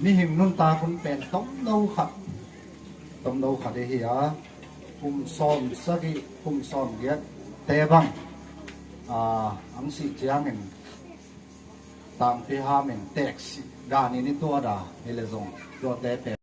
นี่หิมนุ่นตาคุณเป็นต้มเดาขัดเฮียคุมซ้อมสักคุมซ้อมเยอะแต่บังอังสีเจียงเองตามพิหาเองแตกดานี่ตัวดาเฮเลซงตัวแต่เป็น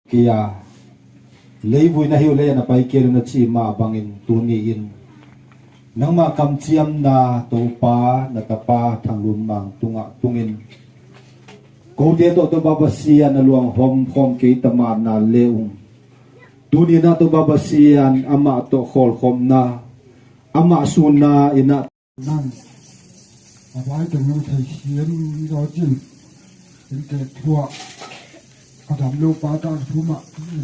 kia leibui na hiu le na pai keru na chi ma bangin tuni in nangma kam chiam na to pa na ta pa thanglun mang tunga tungin ko de to babasian na luang hom ke tama na leung tuni na to babasian ama to khol khom na ama suna ina nan abai to nu thai hian ro jin in ke thua adam lo pa ta thuma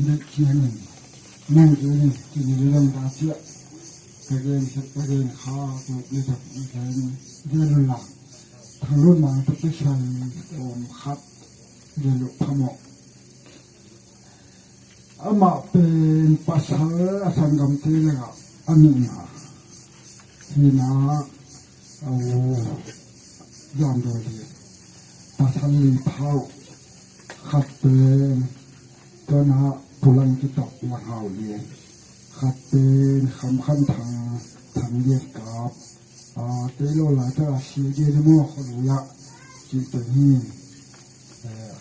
ne chiang nang de ni ti ni ram da sia ka gen se ka gen kha to ni ta ni ka ni de lo la thang lo ma to pe sai om khat de lo phamo ama pen pasal asangam te la ani na ni na au yam do li pasal li phao khát tên cho nó pulang kita là hào liền khát tên khăm khăn thằng liệt cáp tới lo lại cho là xí đi mua khổ lạ chỉ tự nhiên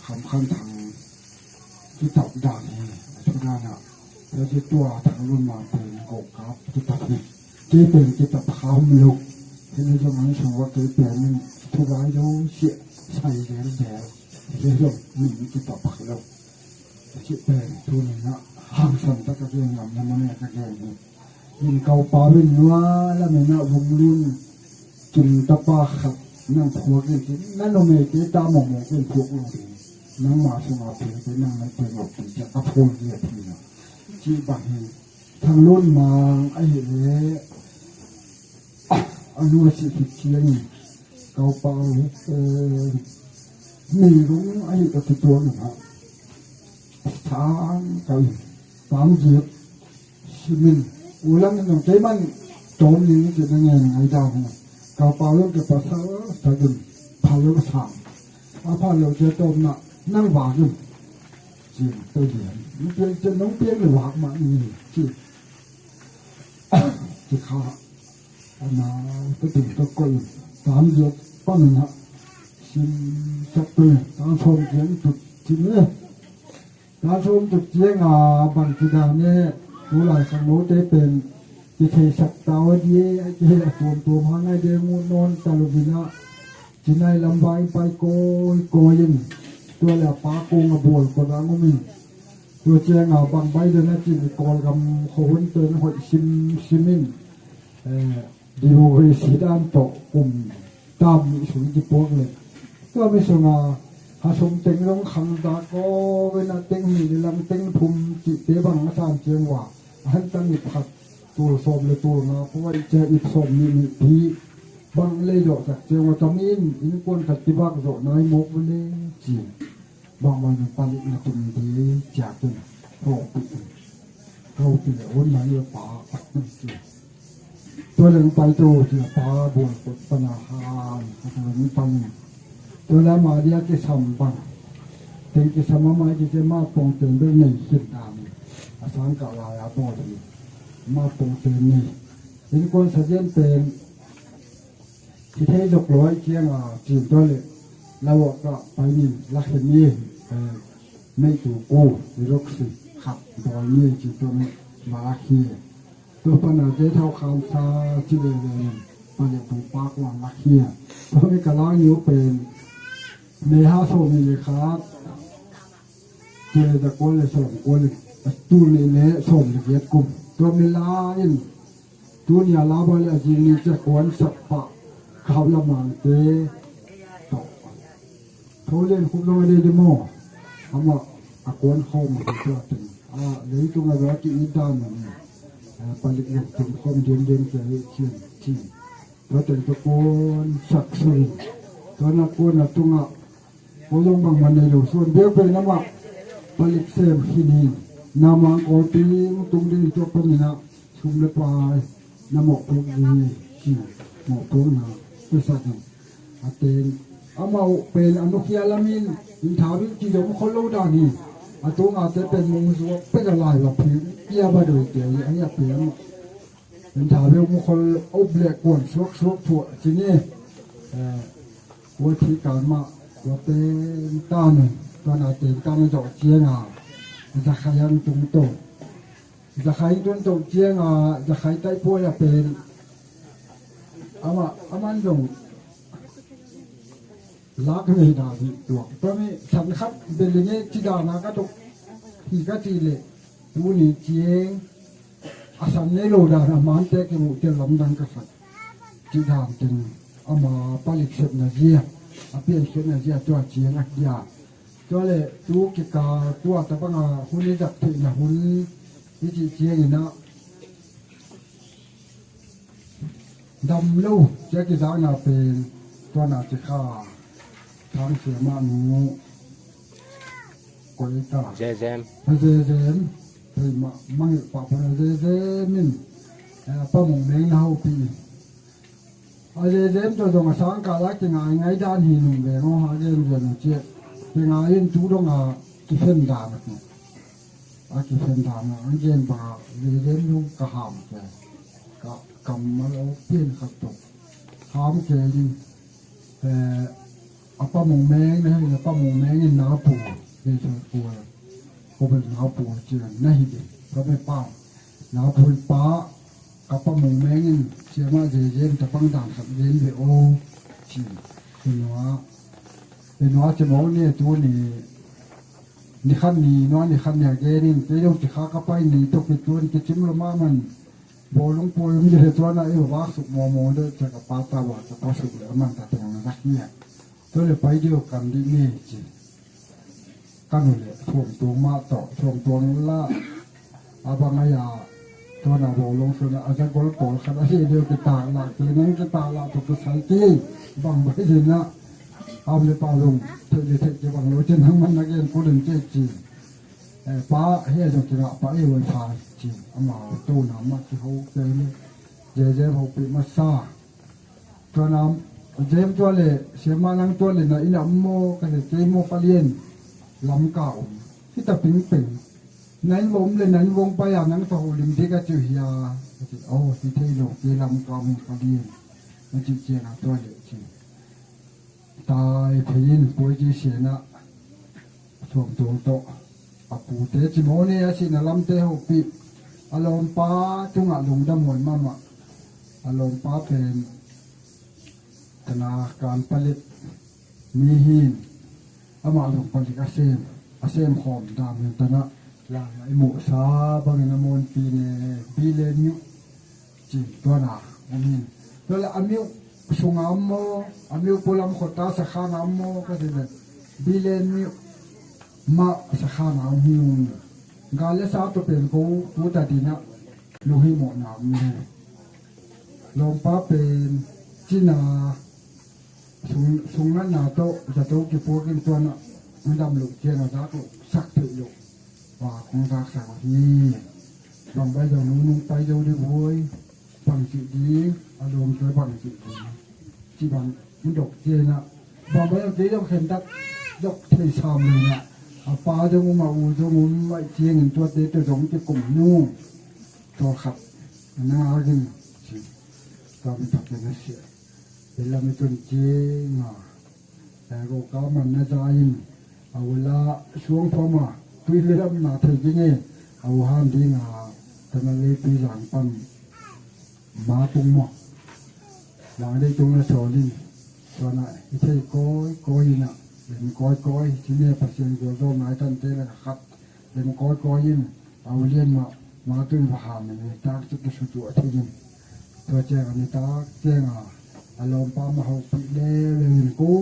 khăm khăn thằng kita đàn này chúng ta nèแล้วที่ตัวทางรุ่นมาเป็นโกกับที่ตัดนี่ที่เป็นที่ตัดขาวมีลูกที่นี่จะมันชัวร์ที่เป็นทุกอย่างเขาเสียใส่เรื่องแดงเรื่องมีที่ตัดผักแล้วที่เป็นทุนนะห้างสันตะกะเรียงงามน้ำมันกะแกงนี่ ยินเกาปาเป็นนัวแล้วไม่น่าวงรุ่นจุนตะปาขับนั่งพวกกันกินนั่นเราไม่ได้ตามหมองเป็นพวกเรานั่งมาสงบเป็นนั่งในเป็นออกเป็นจะกระโปงเรียบทีนะจีบังเฮทางรุ่นมาไอ้เล่อนุสิทธิ์เชียงเกาปามีรู้ไอ้ตัวหนึ่งครับทางเกาตามเจียบชิมินอุลังนั่งใจมันโจมนี้จะได้ไงไอ้ดาวเกาปาเรื่องจะภาษาสะดุนพาเรื่องสามอาพาเราจะโจมน่ะนั่งวางอยู่จริงตัวเดียวมันเป็นจะน้องเปี้ยนหรือวางมานี่จริงจะขาอันนั้นก็ถึงตะกุยตามเยอะป้อนนะชิมสักตัวตามชมเสียงจุดจริงเนี่ยตามชมจุดเสียงบางทีดาวเนี่ยผู้หลายสมุทรได้เป็นที่เคยสักตาวดีที่ละตัวพังไอเดียมูนนตาลุบินะจีนายลำบากไปโกยินตัวละปาโกงบวลกระงมินตัวเจียงบางใบเดินจีนกอลกำขวนเตือนหอยชิมินดิโมเรสีด้านโตกลุ่มตามสุนทรพวกเลยก็ไม่สง่าหาสมเต็งลงขังตาก็เวลาเต็งมีลำเต็งภูมิจิตเตบังสานเจียงว่าหันตั้งอิผัดตัวสมเลยตัวนะเพราะว่าเจออิสมมีพีบางเลยดอกจากเจียงว่าจำอินอินคนขัดที่บ้านโจนายมกเลยจีบางวันปันมาตุนดีจากตุนโรปิเขาเปลี่ยนวันไหนป่าปักนั่นจีตัวเรื่องไปโตเสียป่าบวชปัญหาทางนี้ปันตัวแล้วมาเรียกที่สมบังถึงที่สมมาที่จะมาปองตึงด้วยในขีดดำอาสามกะลายอาบอดีมาปองตึงนี่เป็นคนเสด็จเป็นที่เทศกร้อยเชียงจีนตัวเลยแล้วก็ไปนี่ลักษณะนี้ไม่ถูกกู้หรือรักษาขับโดยนี่จีนตัวนี้มาลักเฮียตัวปัญหาเท่าคำซาจีเลยปัญหาถูกปากวางลักเฮียตัวนี้กะล้างนิ้วเป็นเมหาโซมีเลยครับเจอตะโกนเลยส่งคนตูเลยเละส่งเกียรติกุมตัวมีลาอินตัวนี้ลาบเลยจีนี่จะกวนสับปะเขาละมันเตะต่อเขาเล่นคุกลงมาได้มั้งทำว่าอากวนเข้ามาเจอถึงเลยตรงนั้นว่ากินด้านนั้นไปเลี้ยงถึงความเย็นๆเฉยๆที่แล้วแต่ตะโกนสักสิ่งตัวนักกวนตรงอ่ะโอ้ยบางวันในหลวงส่วนเดียวเป็นน้ำว่าผลิตเสพที่นี่น้ำมันโอตีตรงนี้ตัวเป็นนะชุ่มเล็บปลายน้ำหมอกพวกนี้ที่หมอกพวกนั้นเป็นสัตว์อาเตนอามาเป็นอนุเคียลามินอินทาวิจิโยมคนโลดานี่อาตัวอาจจะเป็นมุงสวะเป็นอะไรหรอกพี่เกี่ยบดูเกี่ยอันนี้เป็นอินทาวิมุคนอบเล็กกวนสวกถั่วที่นี่วิธีการมาว่าเป็นตาหนึ่งตอนอาเตนตาหนึ่งจอดเจียงจะขยันตรงโตจะขยันตรงโตเจียงจะขยันใต้พวกเป็นอามันจงลักไม่ได้ตัวเพราะไม่สำคัญเป็นอย่างนี้ที่ดานาก็ตกที่ก็จีเลยตัวนี้เจียงอาศัยในโลดานามันแต่กิมุเตลำดังก็สัตที่ดามจึงเอามาผลิตเสร็จนะเจียเปลี่ยนเสร็จนะเจียตัวเจียงอักยาตัวเลยตัวกิกาตัวแต่ปังหุ่นจับถึงนะหุ่นที่เจียงนะดำลู่เจ้ากิจการเป็นตัวนาจิกาทางเสียมาหนูกวยตาเจเจมเฮ้ยมาไม่ปะพนันเจมินป้าหมงเมงเฮาปีเจมตัวตรงสังกัดลักษณะไงด้านหินเบงหาเจมเจนเจ้าเป็นไงยินทุดงกิเฟนดานกิเฟนดานอันเจมปะเจมยุ่งกระหำแกกำมาแล้วเปลี่ยนขัดตกหามเกยิป้าหมงแมงนะป้าหมงแมงนี่น้าปูเป็นชาวปูเขาเป็นน้าปูเจียนน่าหิดเขาไม่ป้าน้าปูป้ากับป้าหมงแมงนี่เชื่อมาเย็นแต่ปังด่างขับเย็นไปโอ้จีเป็นว่าจะมองเนี่ยตัวนี้นี่ขั้นนี้น้อยนี่ขั้นอย่างเงี้ยนี่จะยกจะขาเข้าไปนี่ตัวเป็นตัวนี่จะจิ้มละมามัน บ่ลงป่วยมันจะตัวน่ะไอ้ว่าสุกมอมเด้อจะกับปาตาว่าจะปาสุกแล้วมันตะตรงนักเนี่ยตัวเลยไปเดียวกันดินี่จิกันเลยช่วงตัวมาต่อช่วงตัวละอาบังยาตัวน่ะบ่ลงสุดอาจจะกอลปอขนาดเดียวกับตาละคือนั้นจะตาละตัวใส่ตีบังบ่ได้นะเอาเลยปาลงเธอจะบังโลจินทั้งมันนักเรียนผู้เรียนเจ๊จีป้าเฮียจงกิระป้าเอวันพาจีอามาตู้น้ำมาที่เขาเจอเนี่ยเจเขาไปมาซาตัวน้ำเจมตัวเลยเสียมานั่งตัวเลยนะอินาโมกันเลยเจโมปะเลียนลำเก่าที่ตะปิงปิงนั้นวงเลยนั้นวงไปอย่างนั้นตัวลิมที่ก็จุยาโอ้ที่เทโลกีลำเก่าปะเลียนมันจีเจนะตัวเลยจีตายพินป่วยจีเสียนะช่วงตัวโตอาปูเตจิโมเนียสินะลำเตหกปีอารมณ์ป้าจุงอ่ะลงดำมวยมามาอารมณ์ป้าเป็นธนาการผลิตมีหินอามาลงผลิตอาเซียมหอมดำเงินตนะลางไอหมูซาบางน้ำมันปีเนปีเลนิวจีตัวน่ะอันนี้แล้วละอันนี้สุงามโมอันนี้ปุลามขดตาสักขานามโมก็จะเป็นปีเลนิวมาสักขานามหิวกาเลสาตัวเป็นกูตัดดินะลูหิโมนามนี่ลงป้าเป็นจีนาสุงนั้นนาโตจะโตกี่พวกกินตัวน่ะมันดำลุกเจนาจักสักถืออยู่ว่าของรักษาที่ลองไปเดี๋ยวนู้นไปเดี๋ยวดีโว้ยบังสิดีอารมณ์ช่วยบังสิดีที่บังมันดกเจนะบางไปเดี๋ยวเห็นตักยกเทชามเลยนะป้าจะมาอูจะมุนไม่เชียงตัวเตะตัวสงจะกลุ่มนู่ตัวขับน่ากินก็ไม่ตัดเป็นเสียเวลาไม่จนเจียงแต่ก็ก้าวมันน่าจะยินเอาเวลาช่วงพอมาคุยเรื่องน่าเที่ยงเงี้ยเอาห้ามดีงาแต่มาเลยปีหลังปันมาตุงหมอกหลังได้ตรงละสอลินตอนนั้นที่ใช่ก้อยน่ะเป็นก้อยที่เนี่ยปัจจัยก็ต้องนายท่านเตะแล้วครับเป็นก้อยยินเอาเลี้ยนมาตึงพหามเนี่ยตากจุดสุดตัวที่ยินตัวแจ้งอันนี้ตากแจ้งอารมณ์ป้ามาหกปีเลยกู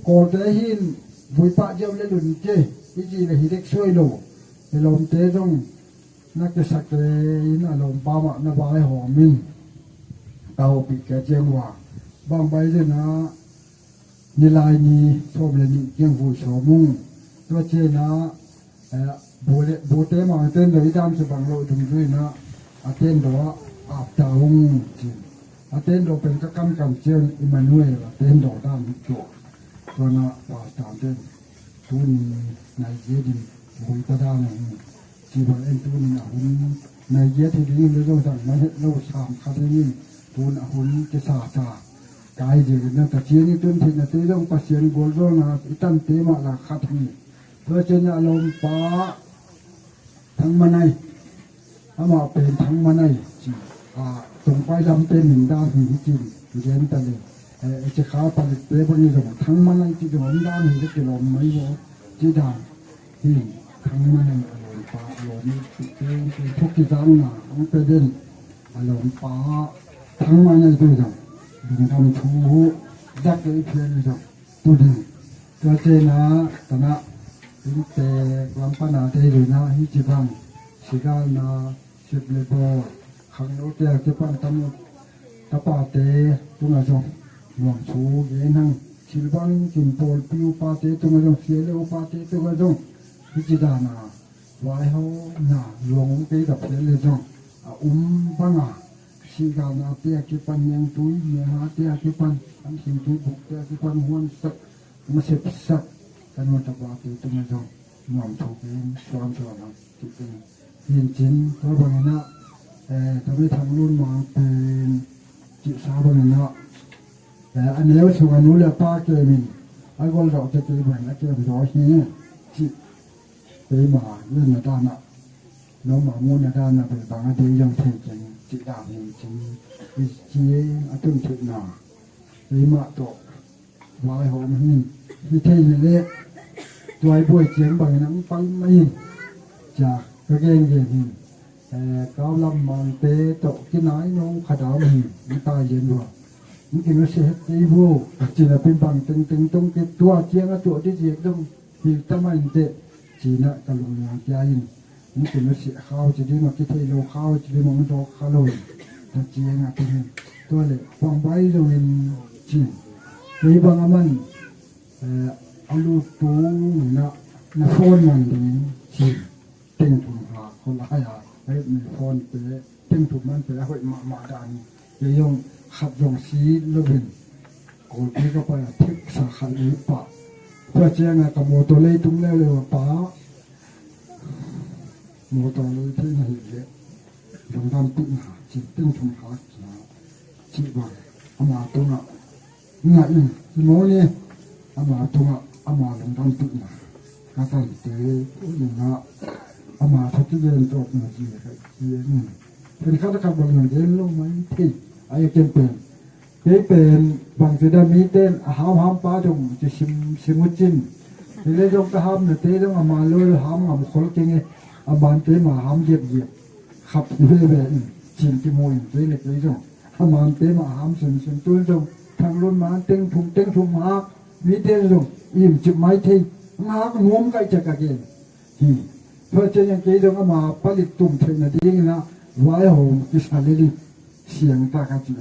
โกรธได้หินบุยปะเจ้าเลยหลุนเจ้ที่จีเลยฮิเด็กช่วยโลอารมณ์เตะต้องนักจะสักเลยอารมณ์ป้ามาหน้าบายหอมินเตาปีแกเจ้งว่าบางใบเจ้านะนิลายนี้ชอบเลยนี่ยังผู้ชมุงตัวเจ้นะโบเตมาเต้นโดยดามสบังโลถึงด้วยนะเต้นโดยอาบตาหงจีเต้นโดยเป็นกำกันเจียนอิมานุเอลเต้นโดยด้านตัวน่ะว่าตามเต้นตัวนี้ในเยดินบุยตาด้านนี้จีบังเอ็นตัวนี้หุ่นในเยที่ดิ้งเลยต้องสั่งมาโลชามคาร์ดินตัวน่ะหุ่นจะสากายเจริญแต่เชียนี่ต้นที่น่ะเตต้องปัสเซียนโกลโซนะตั้งเตมาละคัดนี่เพราะฉะนั้นอารมณ์ป้าทั้งมันไงถ้ามาเป็นทั้งมันไงจีตรงไปลำเป็นหนึ่งด้านหินจีนเย็นแต่เลยจะขาผลิตเป็นพวกนี้สมทั้งมันไงจีนด้านหินจะกิโลไม่หมดจีด้านที่ทั้งมันไงอารมณ์ป้าอารมณ์เป็นทุกที่ตั้งน่ะมันเป็นเด่นอารมณ์ป้าทั้งมันไงตัวจังดึงทำทูยักษ์เลยเพียงเลยจังตัวดึงตัวเจนะตนะถึงแต่ลำปนาเตยนะฮิจิบังสิกานาสิบเลบขังโนเตียกิปันตำตะปาเตตุงอาจงหลวงชูเยนังสิลบังจิมโพลปิวปาเตตุงอาจงเสียเลวปาเตตุงอาจงฮิจิดานาวายเฮานาหลวงเตดับเสียเลยจงบังสิกานาเตียกิปันยังตุยเมียหาเตียกิปันอันสิงตุยบุกเตียกิปันหวนสักมาเสพสักกันวันตะปาเตตุงอาจงหลวงชูเยนสอนจิตเป็นเห็นจินเพราะบางนะทำให้ทางรุ่นมาเป็นจิตสาบานนะแต่อันนี้ว่าส่วนนู้นเลยป้าเกมินไอ้คนเราจะเกมินแล้วเกมินร้อยนี้จิตไปมาเรื่องด้านน่ะน้องหมามูนด้านน่ะเป็นบางทียังถูกจริงจิตดำจริงจีอาตึงถึงหนาไปมาตัววายหอมหินวิธีเล็กตัวไอ้บวยเจียงบางนั้นฟังไม่จากกระเกงเย็นหิน cao lâm mong tế tổ cái nói nó khá đó mình ta liền rồi những cái nó sẽ hết đi vô chỉ là bên bằng từng trong cái tua chiếng ở chỗ cái gì trong thì tâm anh tệ chỉ là cái lòng nhà gia đình những cái nó sẽ khao chỉ đi mà cái thầy lô khao chỉ đi mong cho khao lồi ta chiếng ở cái tua lệ vòng bay rồi mình chỉ lấy bằng mình alu tu na phone mình chỉ tình thùng hạคนละให้ให้มีฟอนเตะตึงถูกมันเตะให้มาดันจะยงขับยงสีลบินโกลปีก็ไปทึกสาขาอีปะเพื่อเจ้างกับโมตัวเลยตุ้งแล้วเลยว่าป้าโมตัวเลยที่ไหนเลยยงดำตึงหาจิตตึงถุงหาจิตว่าอามาตัวน่ะง่ายโมเนี่ยอามาตัวน่ะอามาลงดำตึงน่ะก็ตั้งเตะนี่นะอามาทุกที่เดินตกหนึ่งทีครับเป็นข้าราชการบริเวณเดินลงมาที่ไอ้เก่งเป็นบางทีได้มีเต้นหามป้าจงจะชิมุจินที่เล่นจงกระหามเนี่ยเต้ต้องอามาเลยหามกับคนเก่งไงอาบานเต้มาหามเหยียบขับเรื่อยๆจินจิมวยเต้เล็กเลยจงอามาเต้มาหามสินตัวจงทางรถมาเต้งทุ่มหากมีเต้จงอิ่มจิบไม้ที่หากงมใกล้จะกระเกนเพื่อจะยังเกี่ยวกับมาผลิตตุ่มเทนดีนะไว้หงกิสาลีเสียงตากระจิ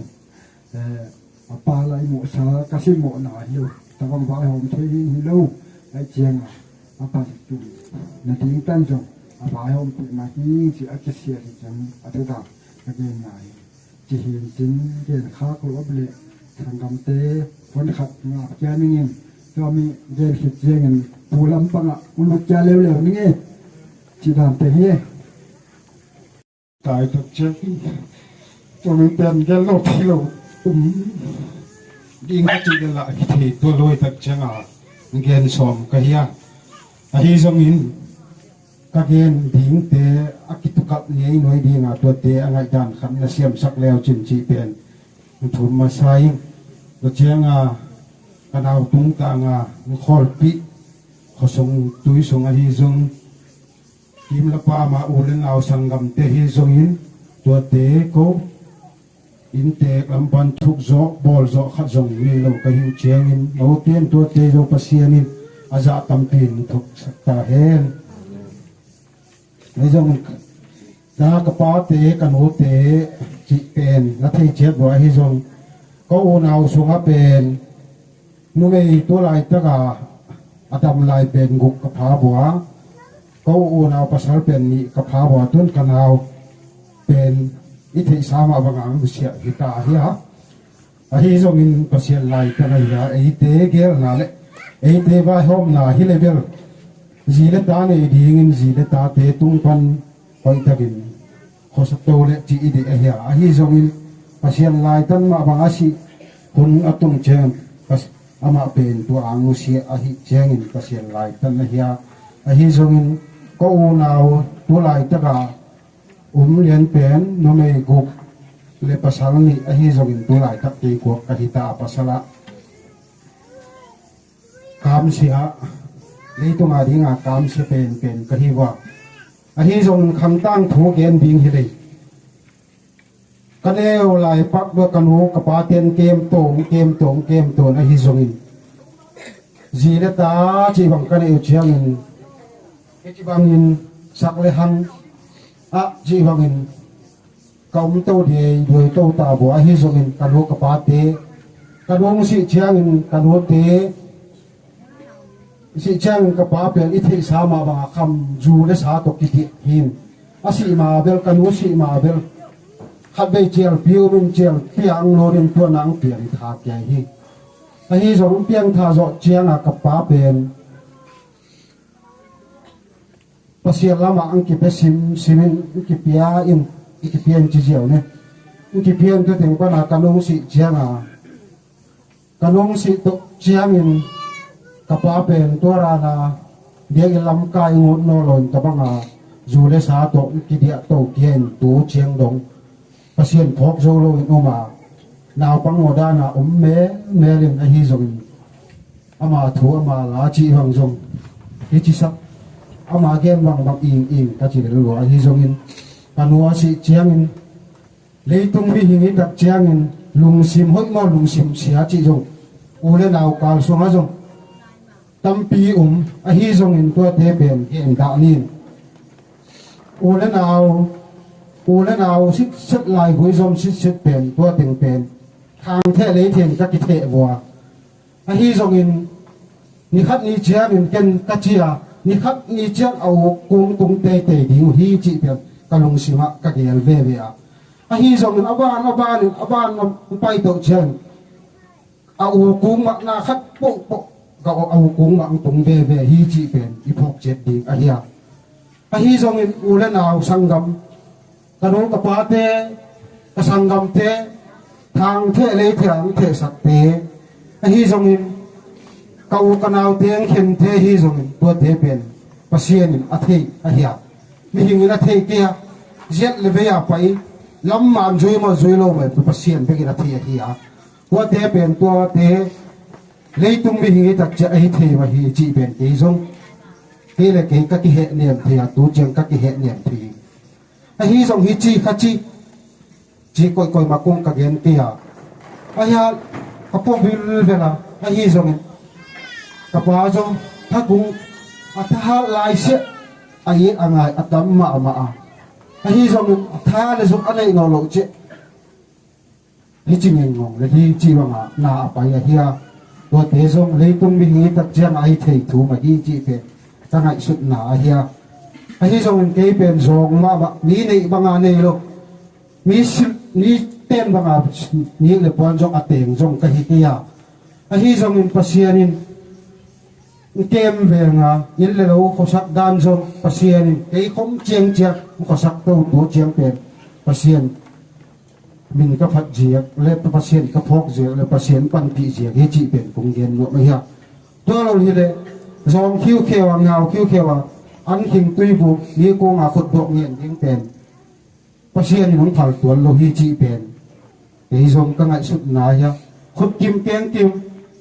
ปลาไหลหมูสากระสิหมูหนาหิวแต่บางไว้หงเทหินหิโลไอเจียงผลิตตุ่มนาทีตั้งจงไว้หงติดมาที่จะอักเสียที่จังอัตตากระเกนไหนจะเห็นจริงเห็นข้ากลัวเบลทางกำเตะฝนขัดงาแก่นี่เองก็มีเดินหิดเจียงปูลำปังมันลุกแก่เร็วๆนี่เองจีดานเตะตายทุกเช้าตัวมันเป็นแค่โลกที่เราดิงจีกันละที่ตัวลอยตักเชงเกณฑ์สมกะเฮียฮีซงอินกะเกณฑ์ดิงเตอกิตุกับเนี่ยหน่วยดิงตัวเตอะไรดันคำละเสียมสักแล้วจินจีเป็นถุนมาใช้ตัวเชงกันเอาตุงตางคอลปิเขาส่งตุยส่งฮีซงทีมละปามาอุลนเอาสังกัมเตฮีซงอินตัวเตก็อินเตกลำพันทุกโจบอลโจขัดจงนี่เราก็หิวเชียงอินเอาเตียนตัวเตโจปัสเซียนินอาจจะตำปินทุกสักตาเฮนในจงตากระป๋าเตกันหัวเตจิเป็นนัทเชียบว่าฮิจงก็อุณเอาสุงเป็นนุ่มตัวลายตะกาอดัมลายเป็นกุกกระพาบัวก็อุณเอาภาษาเป็นนี่กระพาบัวต้นกันเอาเป็นอิทธิสามาบังอังเสียหิตาเฮียฮิจงอินภาษาลายตะไงยาไอเตเกลนาเลไอเตว่าหอมนาฮิเลเบลจีเลตาเนี่ยดีงินจีเลตาเตตุงปันไปตะกินขอสตูเลจีอีเดียเฮียฮิจงอินภาษาลายตันมาบังอาศิคุณอัตุงเจมอามาเป็นตัวอังุเสียฮิเจงินภาษาลายตันเฮียฮิจงอินก็อุณเอาตัวลายตะกาเรียนเป็นนเมกุกเลภาษานี้ฮิจงอินตัวลายตักตีกวกกหิตาภาษาละกามเสียนี่ตัวมาดีงากามเสียเป็นกะทิว่าฮิจงคำตั้งถูกเกณฑ์บิงฮิเลยกันเอวลายปักด้วยกันหูกระปาเตียนเกมโต่งฮิจงอินจีเลตาจีบังกันเอวเชียงอินจีบังอินสักเลหันจีบังอินกอมโตเดียด้วยโตตาบัวฮิจงอินกันหูกระปาเตกันหูสิเชียงอินกันหูเตสิเชียงกระปาเป็นอิทธิสามาบังคำจูเลสาตกิติหินสิมาเบลกันหูสิมาเบลขัดไปเจียลพิวเป็นเจียลเปียงโนเรนตัวนังเปลี่ยนทาแก่ฮีฮิจงเปียงทาโจเจียงกระปาเป็นภาษาละมาอังกฤษเป็นซิมินอังกฤษเปียอินอังกฤษเปียนจีเจียวเนี่ยอังกฤษเปียนตัวเต็งกว่านาการงสิเจียงการงสิตเจียงอินกระปาเป็นตัวรานาเดียกลำกายงดโนลนตะบังจูเลสาโตกิเดียโตเกียนตูเชียงดงภาษาพกโจโลอินอมานาวปังโมดานาเมลินฮิจงอามาถูอามาลาจีหังจงฮิจิสักอามาเกนบังอิงกะจิเรลัวฮิจงอินภ kanua si chiangin leitung bi hingi tak chiangin lungsim hot mo lungsim sia chi jong ule naw kal songa jong tampi a hi jong in to te ben en da nin ule naw sit sit lai hui jom sit sit pen to ting pen thang the le thien ka ki the wa a hi jong in ni khat ni chiangin ken ka chia ni khat ni chiang au kung tung te te ding hi chi pen kalung sima ka gel ve ve a hi zong aban pai to chen a u kung ma na khat po ga au kung ma tung ve ve hi chi pen i phok chet ding a hiya a hi zong in ulen au sangam kanu ka pa te ka sangam te thang the le thang the sak te a hi zong in ka u kanau teng khen the hi zong in to te pen pasien in a thei a hiya mi hingina thei kia jet le ve ya pai lam man jui ma jui lo mai tu pasien pe kina thei hi a wa te pen to te leitung mi hingi tak cha ai thei ma hi chi pen ke jong ke le ke ka ki he niam thei a tu chang ka ki he niam thei a hi jong hi chi kha chi koi ma kong ka gen ke a aya ka po vil vela a hi jong ka pa jong tha kung a tha lai se ai angai atam ma a hi zong tha le zuk anei no lo che hi chi ngeng ngong le hi chi wa ma na pa ya hia to te zong le tung mi hi tak jang ai thei thu ma hi chi pe ta ngai sut na a hia a hi zong ke pen zong ma ba ni nei banga nei lo ni ten banga ni le pon zong ateng zong ka hi tia a hi zong in pasianin kem venga il le lo ko sak dan jong pasien ei khom chiang ko sak to chiang pen pasien min ka phat jiak le pasien ka phok je le pasien pan pi je he chi pen kong gen no ma ya to lo hi le zong khiu khewa ngau khiu khewa an khing tui bu ni ko nga khot dok ngen ding pen pasien ni nong thal tuan lo hi chi pen ei zong ka ngai sut na ya khot kim keng kim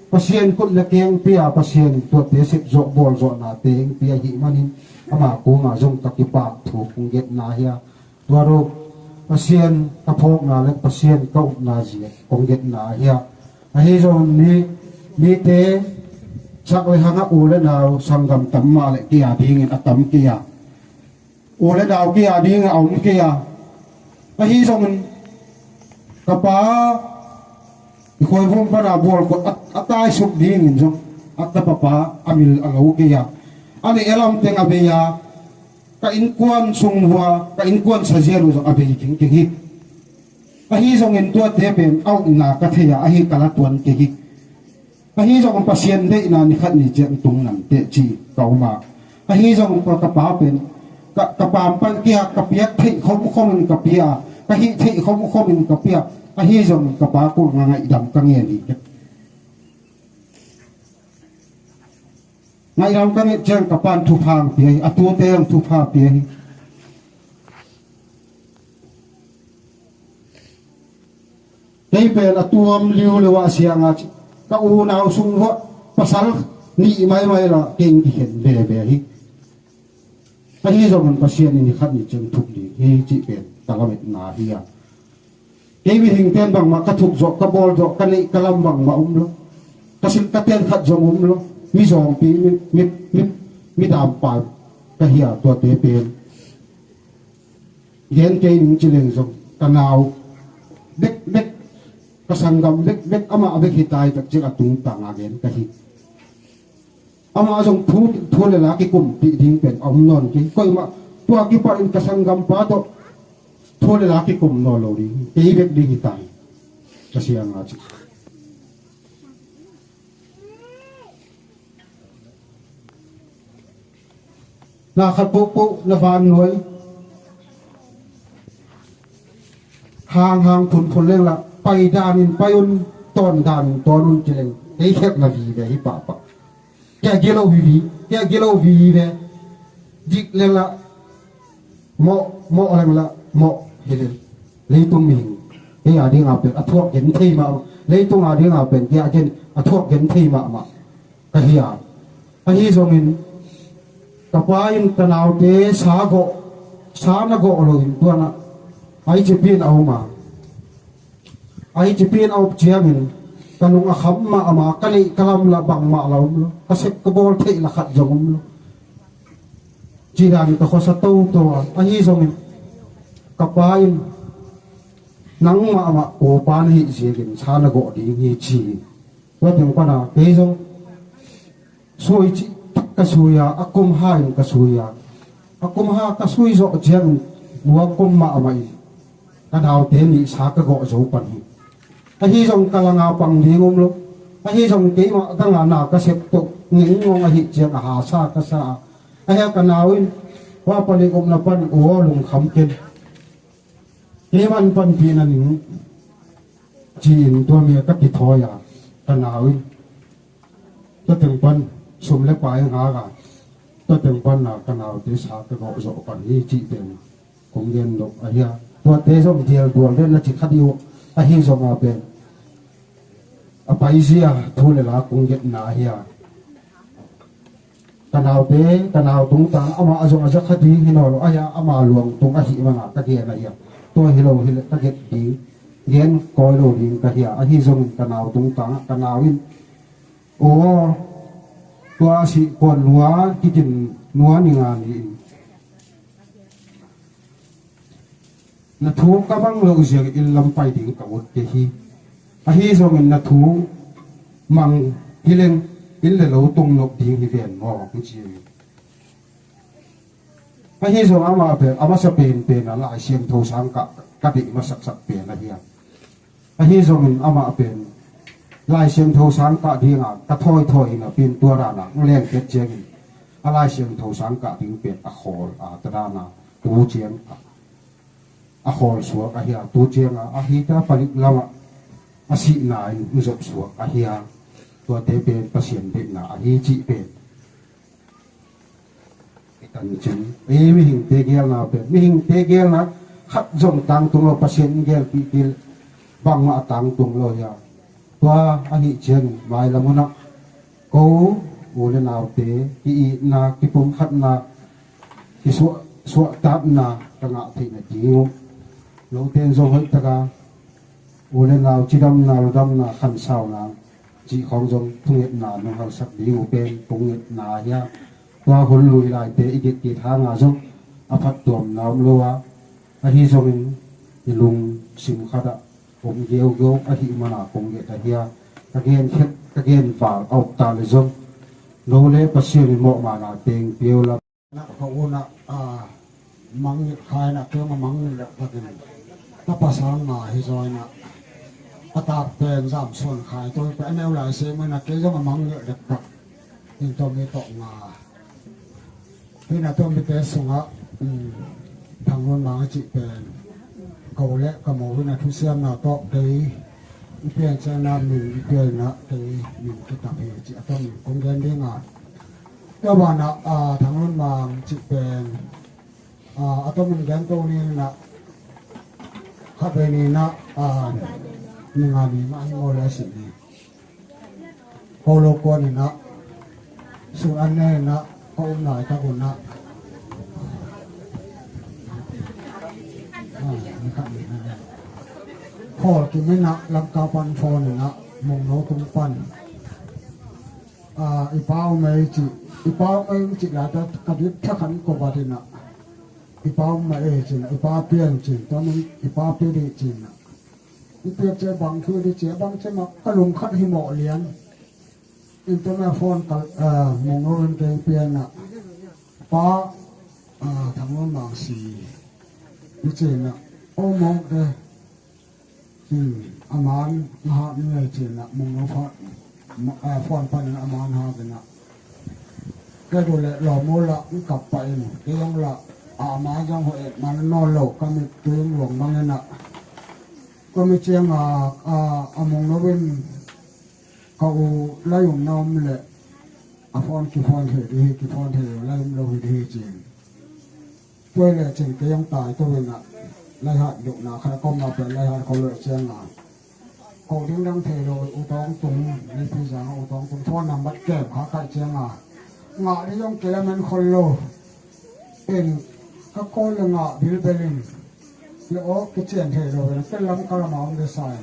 pasien kut le keng pia pasien to te sip zo bol zo na teng pia hi manin ama ko nga jong ka ki pa thu kung get na ya tuaro pasien ka phok na le pasien ka up na ji kung get na ya a hi zo ni te chak le hanga u le naw sangam tam ma le kia ding in atam kia u le daw kia ding a om kia a hi zo ka pa ikoi vom para bol ko atai suk ding in jong atta papa amil alo ke ya ani elam teng abeya ka in kwan sungwa ka in kwan sa zero jong abe king hi a hi jong in to te ben au na ka theya a hi kala tuan ke hi a hi jong pasien de na ni khat ni chen tung nam te chi kauma a hi jong ko ka pa pen ka pam pan kia ka piak thei khom ka pia ka hi thei khom ka pia a hi zong ka pa ko ngai dam ka nge ni ngai ram ka nge chen ka pan thu phang pi a tu te ang thu pha pi dei pe la tuam liu le wa sianga ka u nau sung wa pasal ni mai la keng ki hen be hi a hi zong pasien ni khat ni chen thuk li hi chi pe ta la met na hi ya ke mi hing ten bang ma ka thuk zo ka bol zo ka ni kalam bang ma lo kasil ka ten khat zo lo mi zong pi mi dam pa ka hiya to te pen gen ke ning chileng zo ka naw bek ka sangam bek ama abek hitai tak jing atung tang agen ka hi ama zong thu le la ki kum ti ding pen om non ki koi ma tua ki pa in ka sangam pa to thole la ki kum no lo ri te bek di hitai ka siang a chi na khat po na van noi hang phun leng la pai danin payun ton tonun chileng ei khek na vi ve hi pa kya gelo vi ve dik le la mo leng la mo hele leitung mi e ya ding a pe athuak gen thei ma leitung a ding a pen kya gen athuak gen thei ma ka hiya a hi zong in ka pa in tanaw te sa go สานก็โลหินตัวน่ะไอจะเปลี่ยนเอามาไอจะเปลี่ยนเอาเจียงกะลุงอะคัมมาอะมากะลิกะลัมละบังมาเรากะเสกกะบอลเทละขัดจงจีดานตะขอสะตูตัวอะฮีซงกะปายนังมาอะมาโอปานฮิเสียกินสานก็ดีฮีจีว่าถึงปะนะเตซงสวยจิกะสุยาอะกุมหายกะสุยาอะกุมหากะสุยโซเจียงบัวกุมมาอะมากะดาวเตนี่สากะก็โซปันฮีอะฮีซงกะลังอาปังดีงมโลอะฮีซงเกมาตังานากะเสกตุงิงงอะฮิเจียงอะหาซากะซาอะฮะกะนาวินว่าปะลิกมนะปันโอลุงคำเก็นเกมันปันปีนันจีนตัวเมียกะปิทอยากะนาวินตะถึงปันสุมและปายหากะตะถึงปันน่ะกะนาวติสากะก็โซปันฮีจิเต็มคงเรียนดอกอะฮีตัวเตซอมเดียวตัวเล่นละจิคดิวอะฮีซอมาเป็นอะไปเสียทูเลลาคงเย็ดนาเฮียกะนาวเตกะนาวตุงตาอะมาอะซงอะจักคดีฮิโนโลอะยาอะมาหลวงตุงอะหิมะตะเกียนะเฮียตัวฮิโลฮิตะเกดดีเรียนกอยโลดิงกะเฮียอะฮีซงกะนาวตุงตากะนาวินโอตัวสิกวนหัวที่จินนัวนี่งานนี่นะทูกะบังโลเสียอิลลัมไปดิงกะวดเกฮีอะฮีซงนะทูมังฮิเลงอิลเลโลตุงนกดิงฮิเวนงอกุจิอะฮีซงอะมาเปอะมาสเปนเป็นอะลาเสียงโทสังกะกะดิมาสักเป็นนะเฮียอะฮีซงอะมาเป็นลายเสียงโทสังกะดิงกะถอยๆนะเป็นตัวรานะแรงเก็ดเจงอะลายเสียงโทสังกะดิงเป็นอะขอลตะดานะตูเจียงอะขอลสวกอะเฮียตูเจียงอะฮีตาปลิกลาวะอะสินายอุจบสวกอะเฮียตัวเตเป็นปะเสียนเป็นนะอะฮีจิเป็นกันจิงมีหิงเตเกลนะเป็นมีหิงเตเกลนะขัดจงตังตุงเราปะเสียนเกลปีกิลบังมาตังตุงเรายาตัวอะฮิเจียงไว้ละมุนะกูโอเลนาวเตอีนากิปุมขัดนากิสวตัดนาตังอะทินะจิงโลเตนซงให้ตะกาโอเลนาวจิดำนาลดำนาขันเศร้านาจีของจงทุ่งเอ็ดนานเขาสักดีอูเป็นปุงเอ็ดนาเฮียตัวคนลุยลายเตอีกกีทางอาจงอภัดตัวน้ำลัวอะฮิจงอิลุงสิมขัดผมเกี่ยวอะฮิมานาคงเอ็ดเฮียตะเกียนเข็ดตะเกียนฝาเอาตาเลยจงโนเลปัสเซียนหมอกมานาเต็งเปียวละนะเขาอุนะมังคายนะเกี่ยวมามังนี่แหละตะเกียนถ้าภาษาหมาฮิจอยนะอาตาเป็นสามส่วนขายตัวไปแนวหลายเสียมันนะเกี่ยวมามังเยอะเด็กปักยิ่งตัวมีตกงาพี่น่ะตัวมีแต่สุงะทางวันมาจิเป็นเกาเละกระหมูพี่น่ะทุเสียมน่ะโตเตยเปลี่ยนใจน้ำหนึ่งเปลี่ยนนะเตยหนึ่งที่ตักเอจิอาต้องคงเรียนได้งานแล้ววันน่ะทางวันมาจิเป็นอาต้องมันแกนตัวนี้นะข้าไปนี่นะมีงานนี้มาให้โมเลสินี่โคโลโกนี่นะส่วนอันนี้นะเขาหน่อยตะกุนนะนี่ครับนี่นะข้อที่ไม่นะลังกาปันโฟนนะมงโนตุงปันอีป้าไม่จิลาแต่กระดิบถ้าขันกบดินะอีป้าไม่จินะอีป้าเปลี่ยนจิตอนนี้อีป้าเปลี่ยนจินะอีเปลี่ยนใจบางคือดีเจบางใจมากระลุงคัดหิมะเลี้ยนอินเตอร์เน็ตโฟนกับมงโนนเกเปลี่ยนนะป้าทางโน้นบางสีดีเจนะโอ้มองเลยอามานหาเนื้อจีนะมงโนฟอนปันอามานหากันนะก็ดูแลหล่อโมละมันกลับไปเกี่ยงละมายังหัวเอ็ดมันนอนโลกก็มีตัวหลวงบางเนี่ยนะก็มีเชียงมงโนเป็นเขาไล่หุ่นน้อมเลยฟอนกี่ฟอนเถิดกี่ฟอนเถิดไล่เราเถิดจริงตัวเลยจริงก็ยังตายตัวเองอ่ะไล่หัดดุนะใครก็มาเป็นไล่หัดเขาเลยเชียงอ่ะเขาเลี้ยงดังเทโดยอุตองตุงนี่พี่สาวอุตองตุงท่อนำบัดแก้มขาไก่เชียงอ่ะงาที่ย่องเกลมันคนโลเป็นก ka ko le nga bil belin le o ke chen the lo ke lam ka ma on de sai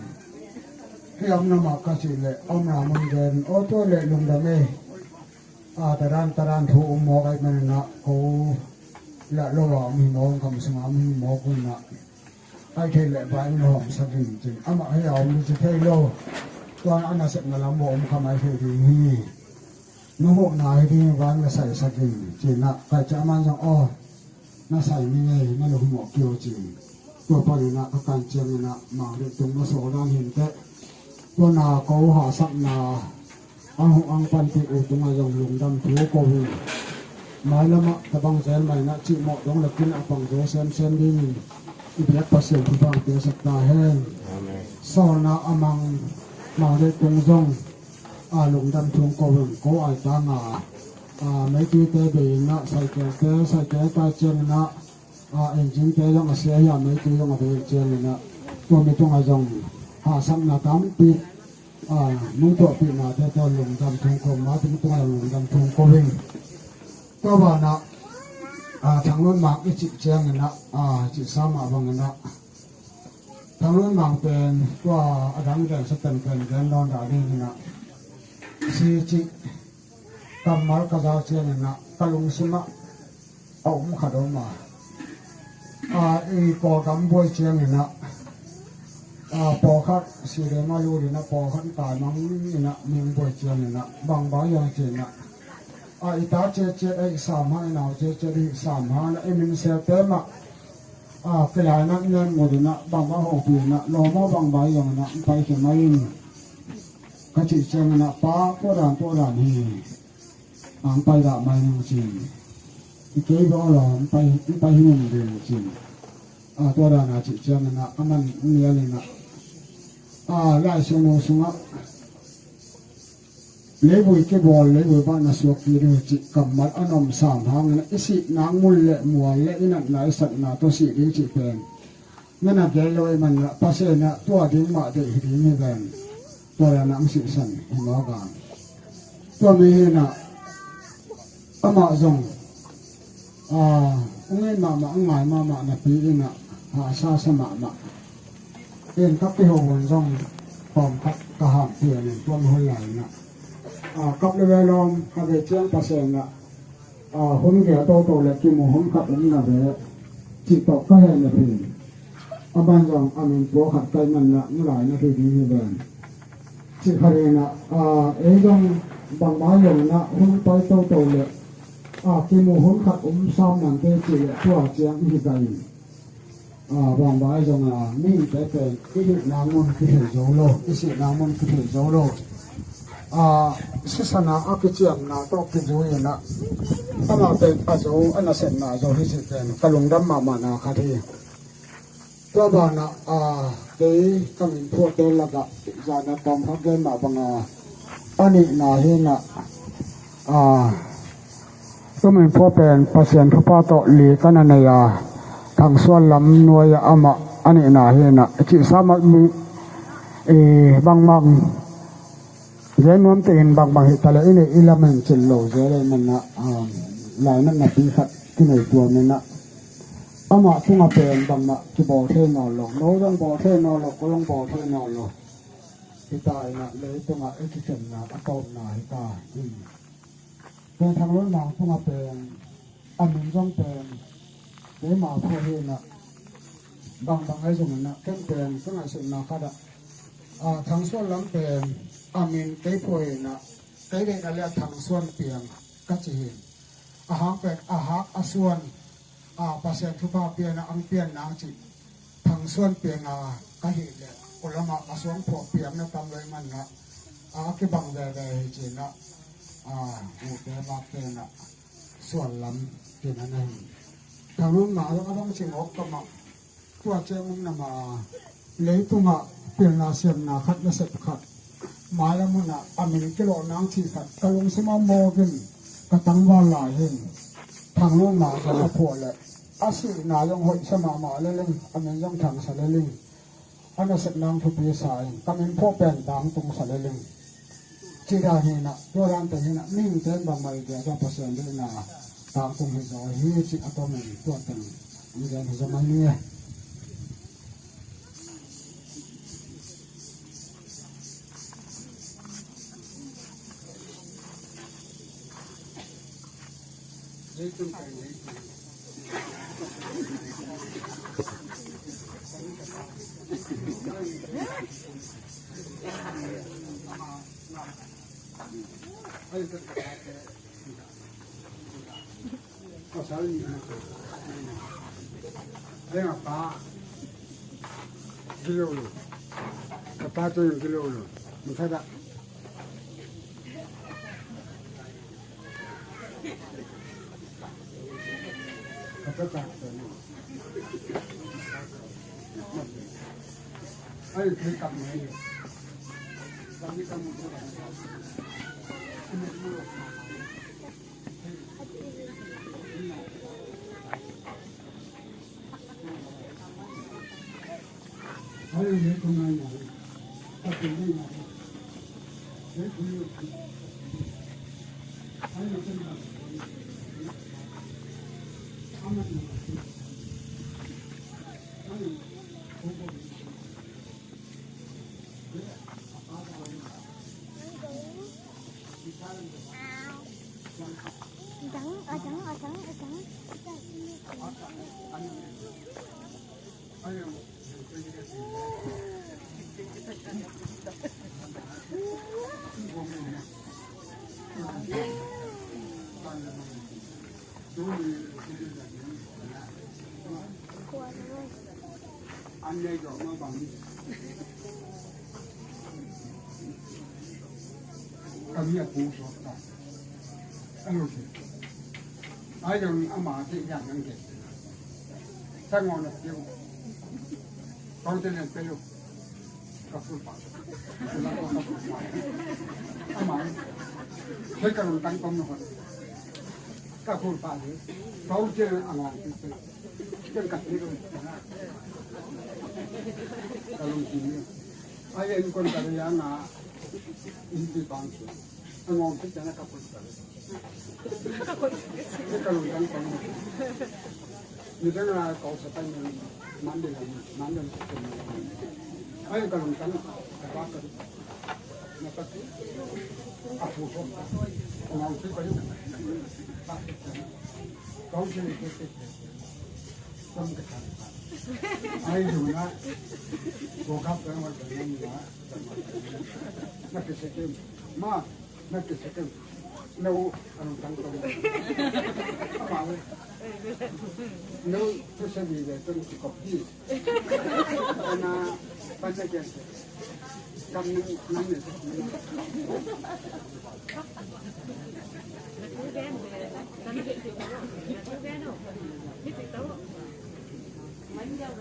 he am na ma ka chi le am na mun gen o to le lung da me a taran thu mo kai man na ko la lo wa mi mo kam sma mi mo ko na ai the le ba no hom sa din jin ama he au mi chi the lo to ana se na la mo om ka mai the di hi no ho na he di wa na sai sa din jin na ka cha man jong o na sai mi nge na lo mo kyo jin to pa ni na ka kan chen na ma le tung no so dan hin te to na ko ha sak na ang pan ti u tung ayong lung dam thu ko wi mai lama ta bang zel mai na chi mo dong la kin apang do sem ding i biak pa sem tu bang te sak ta hen so na amang ma le tung jong a lung dam thung ko wi ko ai ta nga mấy tí tế bị nó sai kế ta chân nó engine tế giống xe ya mấy tí giống về chân nó tôi mới trong dòng hạ sắm là 8 pi muốn tổ pi là theo tôi lùng đâm thùng cùng má tính tôi lùng đâm thùng cô hình tôi bảo nó thằng luôn mạng cái chị chân nó chị sao mà bằng nó thằng luôn mạng tiền tôi đáng đền sẽ cần đền non đã đi nó chị Kamal kazao chen na kalung sima om khadoma e po gam boy chen na po khat sire ma lu na po khan ta mang na ming boy chen na bang ba yang chen na ita che ai sam ha na che ri sam ha na emin se te ma ke la na nyan mo na bang ba ho pi na lo mo bang ba yang na pai ke mai ka chi chen na pa po ran hi ang pai da mai nang chin ke bo lo pai hi nang de chin to da na chi chen na aman ni ya le na lai so no sunga le bui ke bol le bui ba na so ki ru chi kam mal anom sam hang na isi nang mul le mual le ina nai sat na to si ri chi pen na ge loi man na pa se na to ding ma de hi ni ben to da na ang si san hi ma ga to me he na ama zong ngai ma ngai ma na pi ina sa sama ma en kap ke ho won zong pom kap ka ham pi ni tuam ho lai na kap le ve lom ka ve chiang pa se na hon ge to le ki mo hon kap ni na ve chi to ka he na pi aban zong amin po khat kai man na ngai na thi ni ben chi khare na e zong bang ba yong na hon pai to le cái mồ hôn khát xong nàng cái chỉ là tua chiang như vậy vòng bãi rồi là mình cái hiện nam môn cái thể dấu lô cái sự nam môn cái thể dấu lô sự sản nào cái chuyện nào to cái dấu gì nè mà cái dấu anh là sẽ nào dấu hết sự cái lồng đâm mà nào khá thì tôi bảo là cái mình thua tên là gặp giờ là tóm phát game mà bằng anh ấy nào hết làก็มันพอเป็นภาษาทุพาโตลีกันนั่นยาทางส่วนลำนวยอามาอันนี้น่าเห็นนะจิสามารถมีบางเรื่องนั้นเองบางเหตุอะไรนี่อิเลเมนต์จิลโลเจเลยมันนะหลายนั่นนะปีขัดที่ในตัวนี่นะอามาทุ่งอาเป็นบางนะที่บ่อเทนอนหลงโน้ต้องบ่อเทนอนหลงก็ต้องบ่อเทนอนหลงที่ตายนะเลยตรงอ่ะที่เจ็บนะตะโกนนะที่ตายเป็นทางรถมาพวกมาเป็นอันหนึ่งต้องเป็นหรือมาพวกเห็นนะบางไอ้ส่วนนั้นเป็นก็ไอ้ส่วนนั้นก็ได้ทางส่วนล้ำเป็นอามินได้พวกเห็นนะได้เรียกอะไรทางส่วนเปลี่ยนก็จะเห็นหางเป็นหางส่วนภาษาทุพาเปลี่ยนอังเปลี่ยนนางจิตทางส่วนเปลี่ยนก็เห็นเลยคนละมาส่วนพวกเปลี่ยนนะตามเลยมันนะที่บางได้จริงนะหูเตะมากเตะนะส่วนลำเป็นอะไรทางนู้นมาแล้วก็ต้องเชียงอกก็มาตัวเจ้ามันมาเลยตัวมาเปลี่ยนนาเสียมนาคัดนาเสพคัดมาแล้วมันอเมริกาโลนังที่คัดกระลงสมองโมกินกระตังวันหลายเห็นทางนู้นมาก็มาพอเลยอาศัยนายังหดสมามาเล่นอเมริกันทางสารเล่นอันนั้นเสร็จนางทุบปีสายก็เป็นพวกแปลงดังตรงสารเล่นที่ได้เห็นนะตัวร้านแต่เห็นนะนิ่งเต้นบางใบเดียวจะเปอร์เซ็นต์ด้วยนะตามตรงที่เราเห็นจิตอัตโนมัติตัวตึง มีการสมัยนี้ก็ใช้เรื่องปลากิโลนึงกับปลาตัว1กิโลนึงมันใช่ละกับปลาตัวนึงไอ้คือกับไหนกับนี่กับมัน还有没东南亚的，到北京来的，没朋友，还有这个，他们还有婆婆，还有。安那个嘛帮你，咁也不说的，OK，还有阿妈这样样嘅，在我那边，当这人背后，个副法，那个副法，阿妈，这个人当工的话，个副法的，当这人阿妈就是，这个这个。Kalau gini, ayah ini kon kali yang inti bangsa, ngomong kita nak kapal kali. Kalau kan kamu, ni jangan kau setan mandel, ayah kalau kan apa kali, nak apa pun, ngomong kita kali, kau sini kita, kamu kita. Ai dùng á, cô khắp cái mặt trời năm lá, nó cái sẽ kêu, mà nó cái sẽ kêu, nấu ăn tăng công, mà nấu tôi sẽ bị về tôi chỉ copy, na ban cái gì, cầm năm này,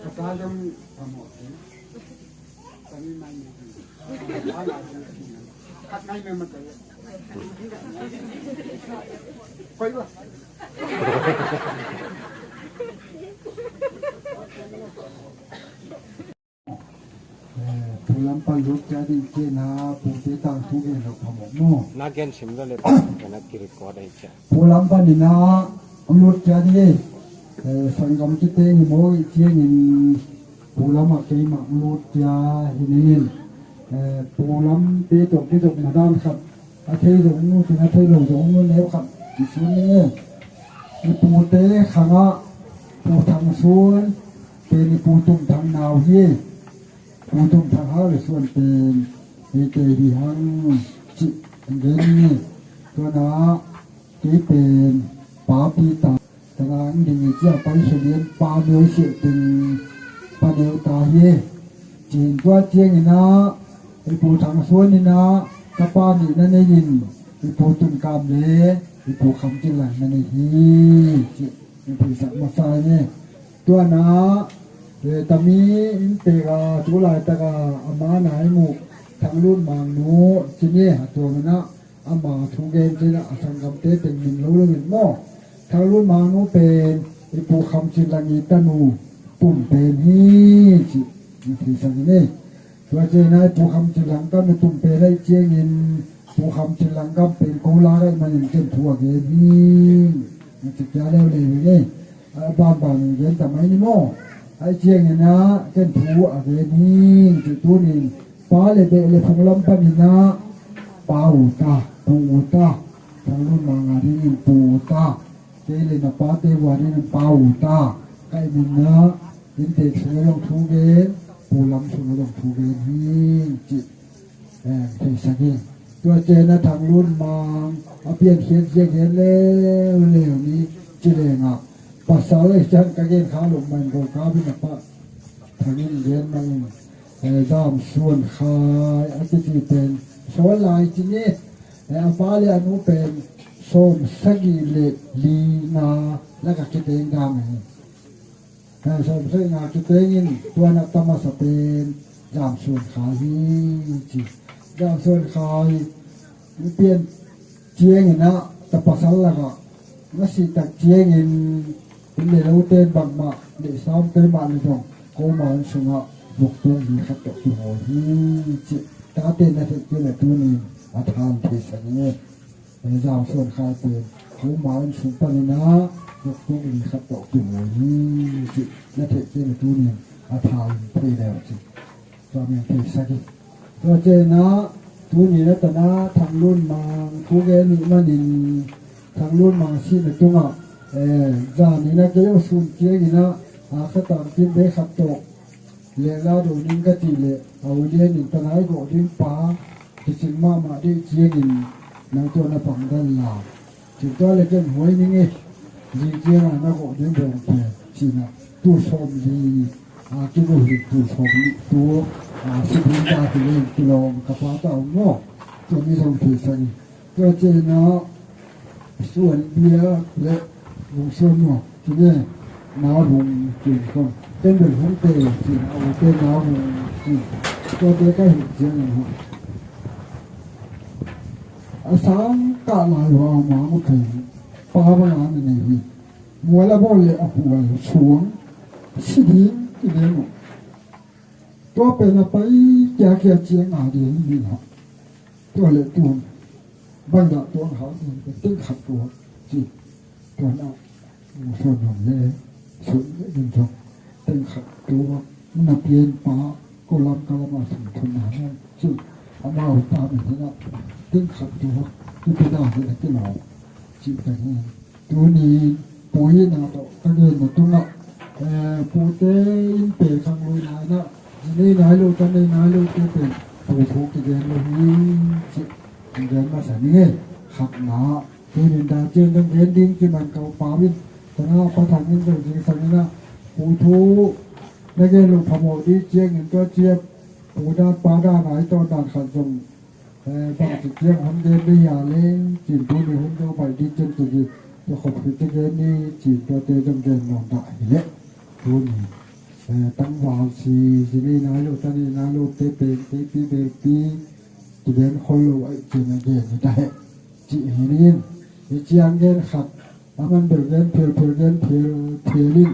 Kata jam kamu, kami main ni, ala ni, kat main memang kaya. Kau itu? ผู้ลำปันลุกจะดีเจนาผู้เตตังทุกเรื่องของผมโม่นักเรียนชิมก็เลยเป็นนักกิจกรรมได้จ้ะผู้ลำปันนี่นะลุกจะดีสังคมจิตเองโม่เชียงินผู้ลำมาเกี่ยมาลุกจะหินินผู้ลำตีตกที่ตกมาด้านครับอาเทยงงูถึงอาเทยลงงงูแล้วครับอีกส่วนนี้ผู้เตะขังะผู้ทางส่วนเป็นผู้ตุ้มทางนาวเย่ผู้ตุ้มทางหาหรือส่วนเป็นเตดีหังจิเงินนี่ตัวน้าที่เป็นป่าปีตาตารางดีเจ้าไปเฉียนป่าเดียวเสียตึงป่าเดียวตาเย่จีนตัวเจียงนี่นะผู้ทางส่วนนี่นะกระป้านี่นั่นได้ยินผู้ตุ้มกามเล่ผู้คำจิหลังนั่นได้ยินจิผู้สักมาใส่เนี่ยตัวน้าตามีเตกาจุลายตกาอามาหนายหมู่ทางรุ่นบางโน้ที่นี่ตัวมันนะอามาทุกเกณฑ์ที่นะสังคมเตเป็นมินรู้เรื่องหม้อทางรุ่นบางโน้เป็นผู้คำจิลังยีตนูปุ่มเป็นฮีจิที่สังนี้ตัวเจนายผู้คำจิลังก็เป็นปุ่มเป็นได้เจียงินผู้คำจิลังก็เป็นโกลาได้มาอย่างเช่นทั่วเกณฑ์นี่มันจะได้เร็วเลยนี่อ บ้านบางเย็นสมัยนี้โมไอ้เจียงเนี่ยนะเกินผู้อะไรนี่จุดตัวนี้ป้าเลยเบะเลยพงลำปนินะป้าอูตาปูตาทางรุ่นมางานที่ปูตาเจเลยนะป้าเตวานี่ป้าอูตาใกล้มินนะยินเด็กสุยองทูเกนปูลำสุยองทูเกนนี่จิเทสักยังตัวเจนะทางรุ่นมาเอาเปลี่ยนเขียนเจียงเห็นแล้วนี้จิเลงอ่ะภาษาเลยจันกะเกนขาลงมันก็กาบินะปะทางนี้เรียนมันด้ามส่วนคายอาจจะเป็นสวนลายจริงนี่ฟ้าเรียนนู้เป็นส้มสกีเลลีนาแล้วก็คิดเองดำส้มสกีนาคิดเองตัวนักธรรมศาสตร์เป็นด้ามส่วนคายจีด้ามส่วนคายมันเปลี่ยนเจียงนะแต่ภาษาละก็นั่นสิตักเจียงเป็นเรื่องเต้นบางมาเด็กสาวเต้นมาในตรงโกมันสงะบุกตรงนี้ครับตัวหัวจีตาเต้นนั่นคือในตัวนี้อาทานเทศนี้ด้ามส่วนคายเป็นโกมันสูงปานนะบุกตรงนี้ครับตัวหัวจีนั่นคือในตัวนี้อาทานเทแล้วจีตัวนี้เทศกี้ตัวเจนะตัวนี้นะแต่นะทางรุ่นมาทุกเอ็นมันนินทางรุ่นมาชีในตัวจานี่นะก็ยังสูญเสียอีนะข้าตามกินได้ขับตกเลี้ยงแล้วดูนิ่งก็ตีเลยเอาเลี้ยงหนึ่งตะไลก็ดิ้งป้าที่สิ่งมาได้เชียกินในตัวนับปังด้านหลังถึงตัวเล็กหวยนี่ไงดีเจียงนะก็ดิ้งเดินไปชีนะตู้ชมดีกินดูดีตู้ชมตัวสิบหินตาที่เล่นกิโลกระเพาะเต่าโง่ตัวนี้ต้องถือสันตัวเจนะส่วนเบียร์และลุงส่วนหนวกที่นี่น้าลุงจีนคนเป็นเด็กหุ่นเตะจีนเอาเตะน้าลุงจีนตัวเด็กก็เห็นเสียงนะสามกาลายว่าหมาไม่เคยป้าบ้านนี่นี่มัวแล้วบ่เลยเอาหัวสวงสิดีที่เลี้ยงตัวเป็นไปแก่แก่เจียงดีนี่นะตัวเล็กตัวบางอย่างตัวเขาเป็นตึ้งขัดตัวจีตัวนั้นส่วนของเลยส่วนยิ่งชอบตึ้งขัดตัวมันนับเย็นป้าก็รับก็รับมาถึงทนหาได้ซึ่งเอามาตามอย่างนี้นะตึ้งขัดตัวที่เป็นดาวที่ไหนที่เราจีแต่งตัวนี้ปุ๋ยนาโตก็เดินมาตรงนั้นปูเต้ยินเปย์ข้างลุยนายนะนี่นายลูกตอนนี้นายลูกที่เป็นปูทุกข์ที่เดินลงนี้เดินมาสายนี้ขับหนาตัวนี้ดาเจียนตั้งเห็นดิ้งที่มันเก่าป่าวินตอนนั้นประธานนี่ตัวจริงสักนี้นะปูทุกข์ได้เงินลูกพมดีเจียงเงินตัวเจี๊ยบปูด้านป่าด้านไหนตัวด้านขันจงบางจุดเจียงหันเดินได้ยาเล่นจีนตัวนี้หุ่นตัวไปดีจนตัวนี้ตัวขบคือจะเดินนี่จีนตัวเตยจงเดินนอนได้เละตัวนี้ตั้งวางสีนี่นายลูกตอนนี้นายลูกเตะเป็นเตะปีเบลปีจีเดินคนลูกไอ้จีนเดินได้จีเห็นยินจีอังเดินขัดมันเดินเดินเพียวเดินเพียวลิน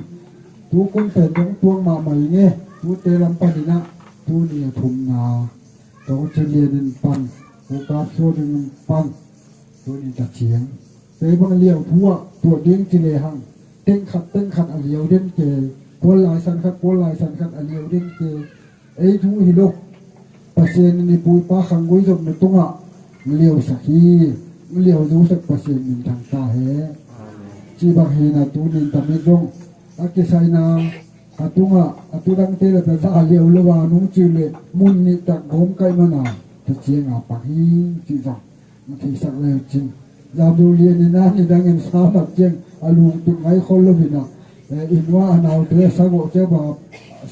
ตัวคนเป็นตัวมาใหม่เงี้ยตัวเตะลำปันนี่นะตัวนี้ทุ่มนาตัวเฉลี่ยดินปันตัวกราฟโซดินปันตัวนี้ตัดเฉียงเตะบางเลี้ยวทั่วตัวเด้งจีเลหังเต้นขัดอันเลี้ยวเด้งเจโกลายสันคัดอันเลี้ยวเด้งเจไอ้ทุกฮิโลเปอร์เซ็นต์นี่ปุยป้าขังกุ้ยสมในตรงอ่ะเลี้ยวสักทีเลี้ยวรู้สักเปอร์เซ็นต์หนึ่งทางตาเหจีบางเฮนะตัวนี้ทำไม่ตรงอากิไซนาตัวอ่ะตัวดังเตะเลยเป็นสาเลี้ยวเลยว่านุ่งจีเลยมุนนี่ตักโหมไกมานาจะเจียงอ่ะปักฮีจีจังมันที่สักแล้วจริงยามดูเรียนนี่นะนี่ดังเงินสามแบบเจียงอาลูกตุกไงคนละวินาอินว่าเราเตะสักโอเจ้าแบบ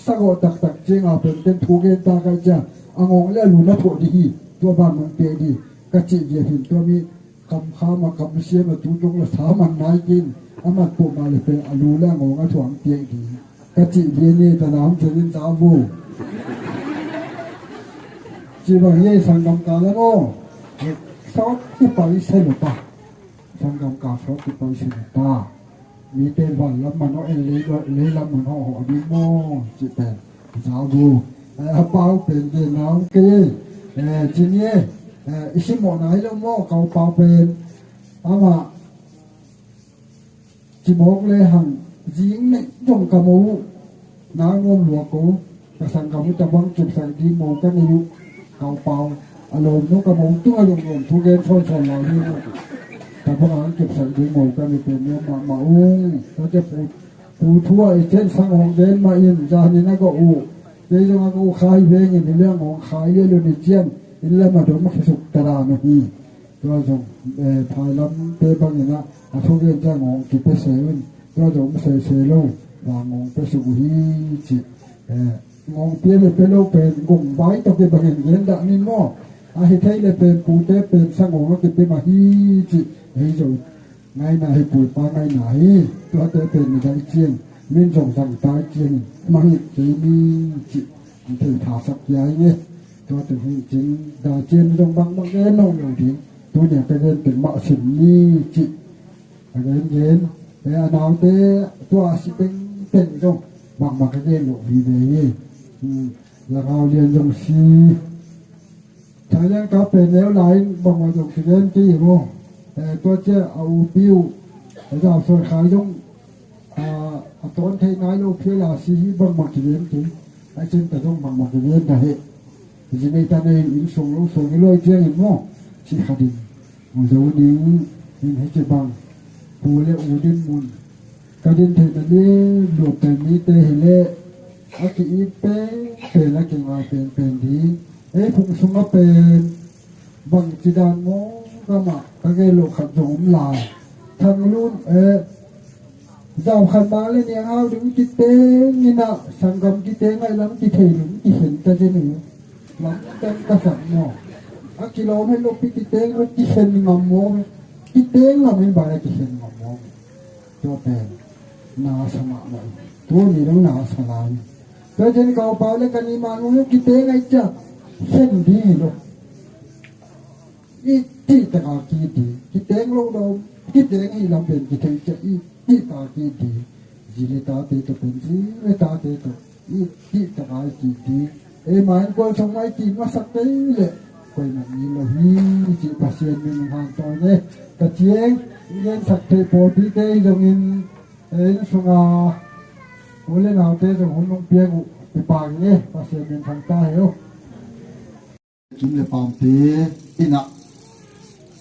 สักโอตักเจียงอ่ะเป็นทุกเกตากันจ้าอ่างงเลี้ยลูน่าพอดีตัวบ้านมันเตะดีกระจิเยี่ยมตัวมีคำข้ามากำเสียมาตุ้งตรงละสามันนายกินอามาตัวมาเลยเป็นอาลูแล้วงงอ่ะถ่วงเตียงดีกระจิเยี่ยนี่แต่น้ำจะยินสาวบูจีบางยี่สังกำการแล้วโอ้ซอสที่ไปเส้นหรือเปล่าสังกำการซอสที่ไปเส้นหรือเปล่ามีเต้นวันแล้วมันเอาเอลีด้วยเลี้ยแล้วมันห่อห่อดีโม่จีเป็นสาวบูเป้าเป็นเดินน้ำเกยจีนี่อิชิโมะไหนแล้วโม่เขาเป้าเป็นอามาจิโมกเลยหัง Jing này trong cả mũ ná ngôm lúa cố cả sang cả mũ ta băng chụp sang đi mũ cái này cầu bao lồm nó cả mũ tung lồm thu gen phơi phơi lại đi ta băng ăn chụp sang đi mũ cái nàyเป็นเนี่ยมาเขาจะปูทั่วเช่นสังของเดนมาอินจานี่นะก็เดี๋ยวก็ขายเวงในเรื่องของขายเรื่องนี้เจียนอินแล้วมาโดนมาสุกตรานะฮีก็ส่งภายล้ำเตบังนี่นะทุเรียนจ้างของกิเปเซนก็ส่งเซโลวางงไปสุกฮีจิงงเปียเลยเป็นโลเป็นกงไว้ต้องเป็นบางอย่างเย็นดะนี่ง้ออาเหตุให้เลยเป็นปูเตเป็นสังของก็กิเป็นมาฮีจิเฮ้ยจะไงนะให้ปูปาไงไหนตัวเตเป็นในใจเจียงมินส่งสั่งตายเจียงมาหิจีมีจิถึงถาสักยายเนี่ยตัวถึงจริงดาเจียนตรงบางเงินน้องอย่างที่ตัวเนี่ยก็เงินเป็นเหมาะสมนี่จิเงินเย็นแต่ดาวเตตัวสิเป็นตรงบางก็เงินหลวงวีเดย์แล้วเราเรียนยงซีถ้ายังก็เป็นแล้วหลายบางวันตรงเงินที่โม่แต่ตัวเจ้าเอาปิ้วแล้วเอาส่วนขายยงตอนเทนายโลเพียลาสีบางมักเรียนถึงไอ้เช่นแต่ต้องบางมักเรียนได้ทีนี้ตอนนี้อินส่งลงส่งลอยเจียงอีกมั้งสิขัดินมันจะวันนี้อินให้เจ็บบางปูเล่อูดินมุนกระดินเทนนี้หลุดแต่นี้เตะเล่อากิอีเป็นละกินมาเป็นดีพุงสงก็เป็นบางจิดานโมก็มาตะเกโลขัดจมลายทางรุ่นเจ้าขันมาเลยเนี่ยเอาถึงกิเตงนี่นะสังกรรมกิเตงไงหลังกิเทหลุมกิเห็นแต่เจนี่หลังเต็มกระสับหม้อกิโลให้ลบกิเตงแล้วกิเห็นงอมโมกิเตงเราไม่บายกิเห็นงอมโมตัวเป็นนาสมาเลยตัวนี้ต้องนาสลายแต่เจนี่เขาเปล่าเลยกันนี่มาโน้กิเตงไงจ้ะเส้นดีลูกอีที่ตะการกีดีกิเตงลงดมกิเตงให้ลำเป็นกิเตงจะอีตากีดีจิเลตาเตตเป็นจิเลตาเตตอีตากีดีหมายกว่าสมัยจีนว่าสักเตเลยไปนั่นนี่ละฮีจิปัสเซียนมีทางตอนนี้กระเจียงเงินสักเตโปดีเตยงอินสุงาโอเลนเอาเตจงหุ่นลงเปียกไปปากเนี่ยปัสเซียนมีทางใต้เหรอกินเลยปามเตอินะ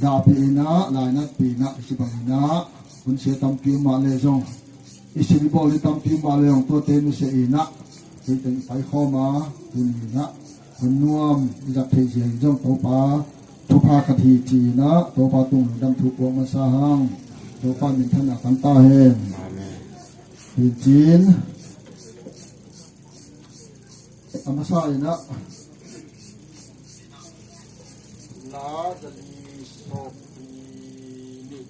ดาปีนะลายนัดปีนะสิบังนะคุณเสียตำพิมมาเลยจงอิสิริบอลิตำพิมมาเลยของตัวเตนุเสียนะเป็นไปข้อมาคุณนะคุณนวมจับเทียนจงตัวปลาทุพาคดีจีนะตัวปลาตุ่มดำถูกวงมาสร้างตัวปลาเป็นธนาคันตาเฮนปีจีนอามาสายนะลาจะดีโซปีนี่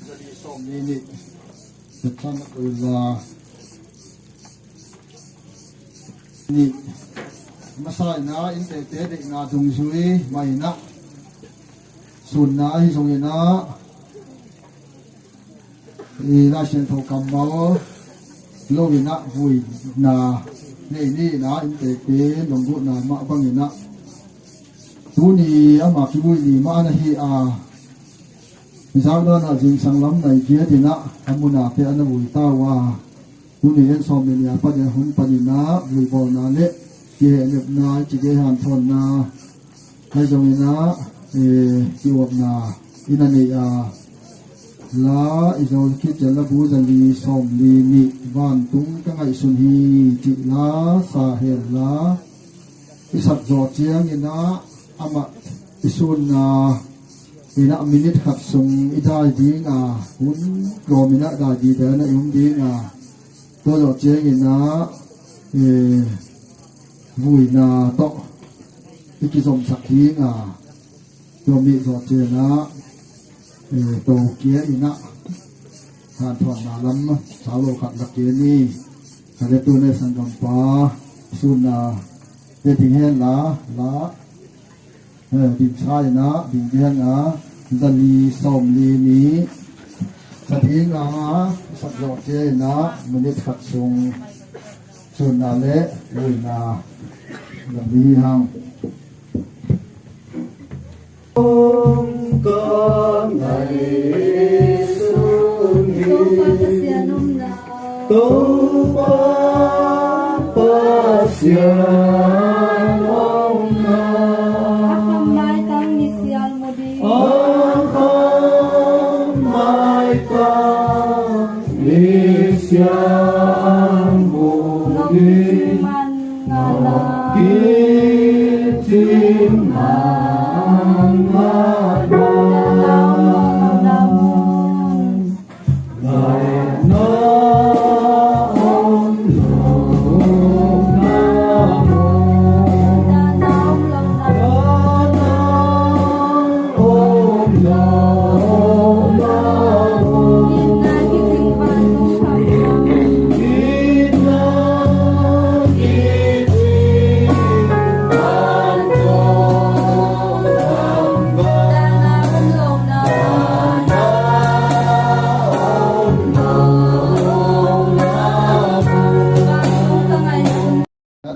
จะดีโซมีนี่จะทำเวลานี่มาใส่นะอินเตเตเด็กนาจงซุยไม่นะส่วนนะที่ทรงนะราชเชนโทกำมาโลวินะวุยนานี่นะอินเตเตลงกุนามาบังนะตัวนี้อามาคิบุยนี่มานะฮีมิสาวดานะจิงสังลำในเกียรตินะอามุนาเตอนะวุยตาวาตัวนี้เอ็นสอมเนียปัญญาหุ่นปัญญาวุยบอนาเละเกี่ยเนบนาจิเกหันทนนาให้จงนะที่วบนาอินันเนียลาอิโซคิดจะละบูจะลีสอมลีนิวันตุงกังไอสุนฮีจิลาสาเหตุลาอิสัตจอเจียงอินะอามาอิสุนนาอินะมินิทขัดทรงอิดาดีงาหุ่นโรมินะดาดีเดนะยุงดีงาตัวจอเจียงอินะวุยนาโตอิกิสมสักทีงาตัวมีจอเจียนะโตเกียอินะทานทอนนาลัมสาวโลขัดลักเกนีคาเรตุเนสังกัมปาสุนาเวทิเฮลาดินชายนะดินเดียนะดัลีสอมลีนี้สถิงาสักยอดเจนะมันได้ขัดทรงสุนาเละวุยนาดังนี้ฮังองค์กรในสุ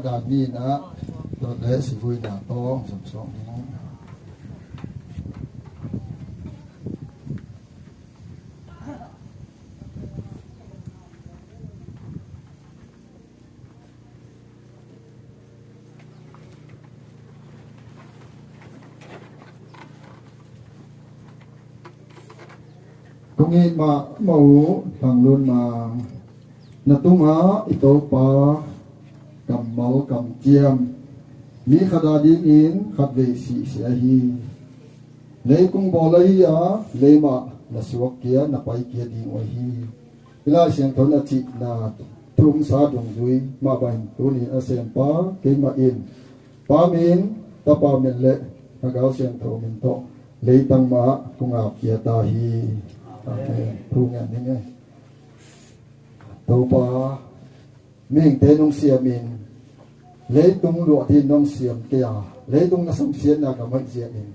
ดานนี้นะตอนแรกสิฟุยหน้าต้องสองนี้ตรงนี้มาหมูทางลุนมานาตุ้งหาอิโตปากำเมากำเจียมมีขดาดินอินขัดเวสีเสียฮีเลยกุงบอลฮีอาเลยมาละสวกเกียนับไปเกียดิงไว้ฮีเวลาเสียงทนจินาทุ่มสาดงดุยมาบันตัวนี้อาเซียนป้าเกินมาอินป้ามินตาป้ามินเละพระเกาเสียงโทมินโตเลยตั้งมากุงอาเกียตาฮีทุ่งเงี้ยนี่ไงตัวป้ามิ่งเตนงเสียมินเลยตรงหลวงที่น้องเสียมเกียเลยตรงนักสมเสียนนักมันเสียเอง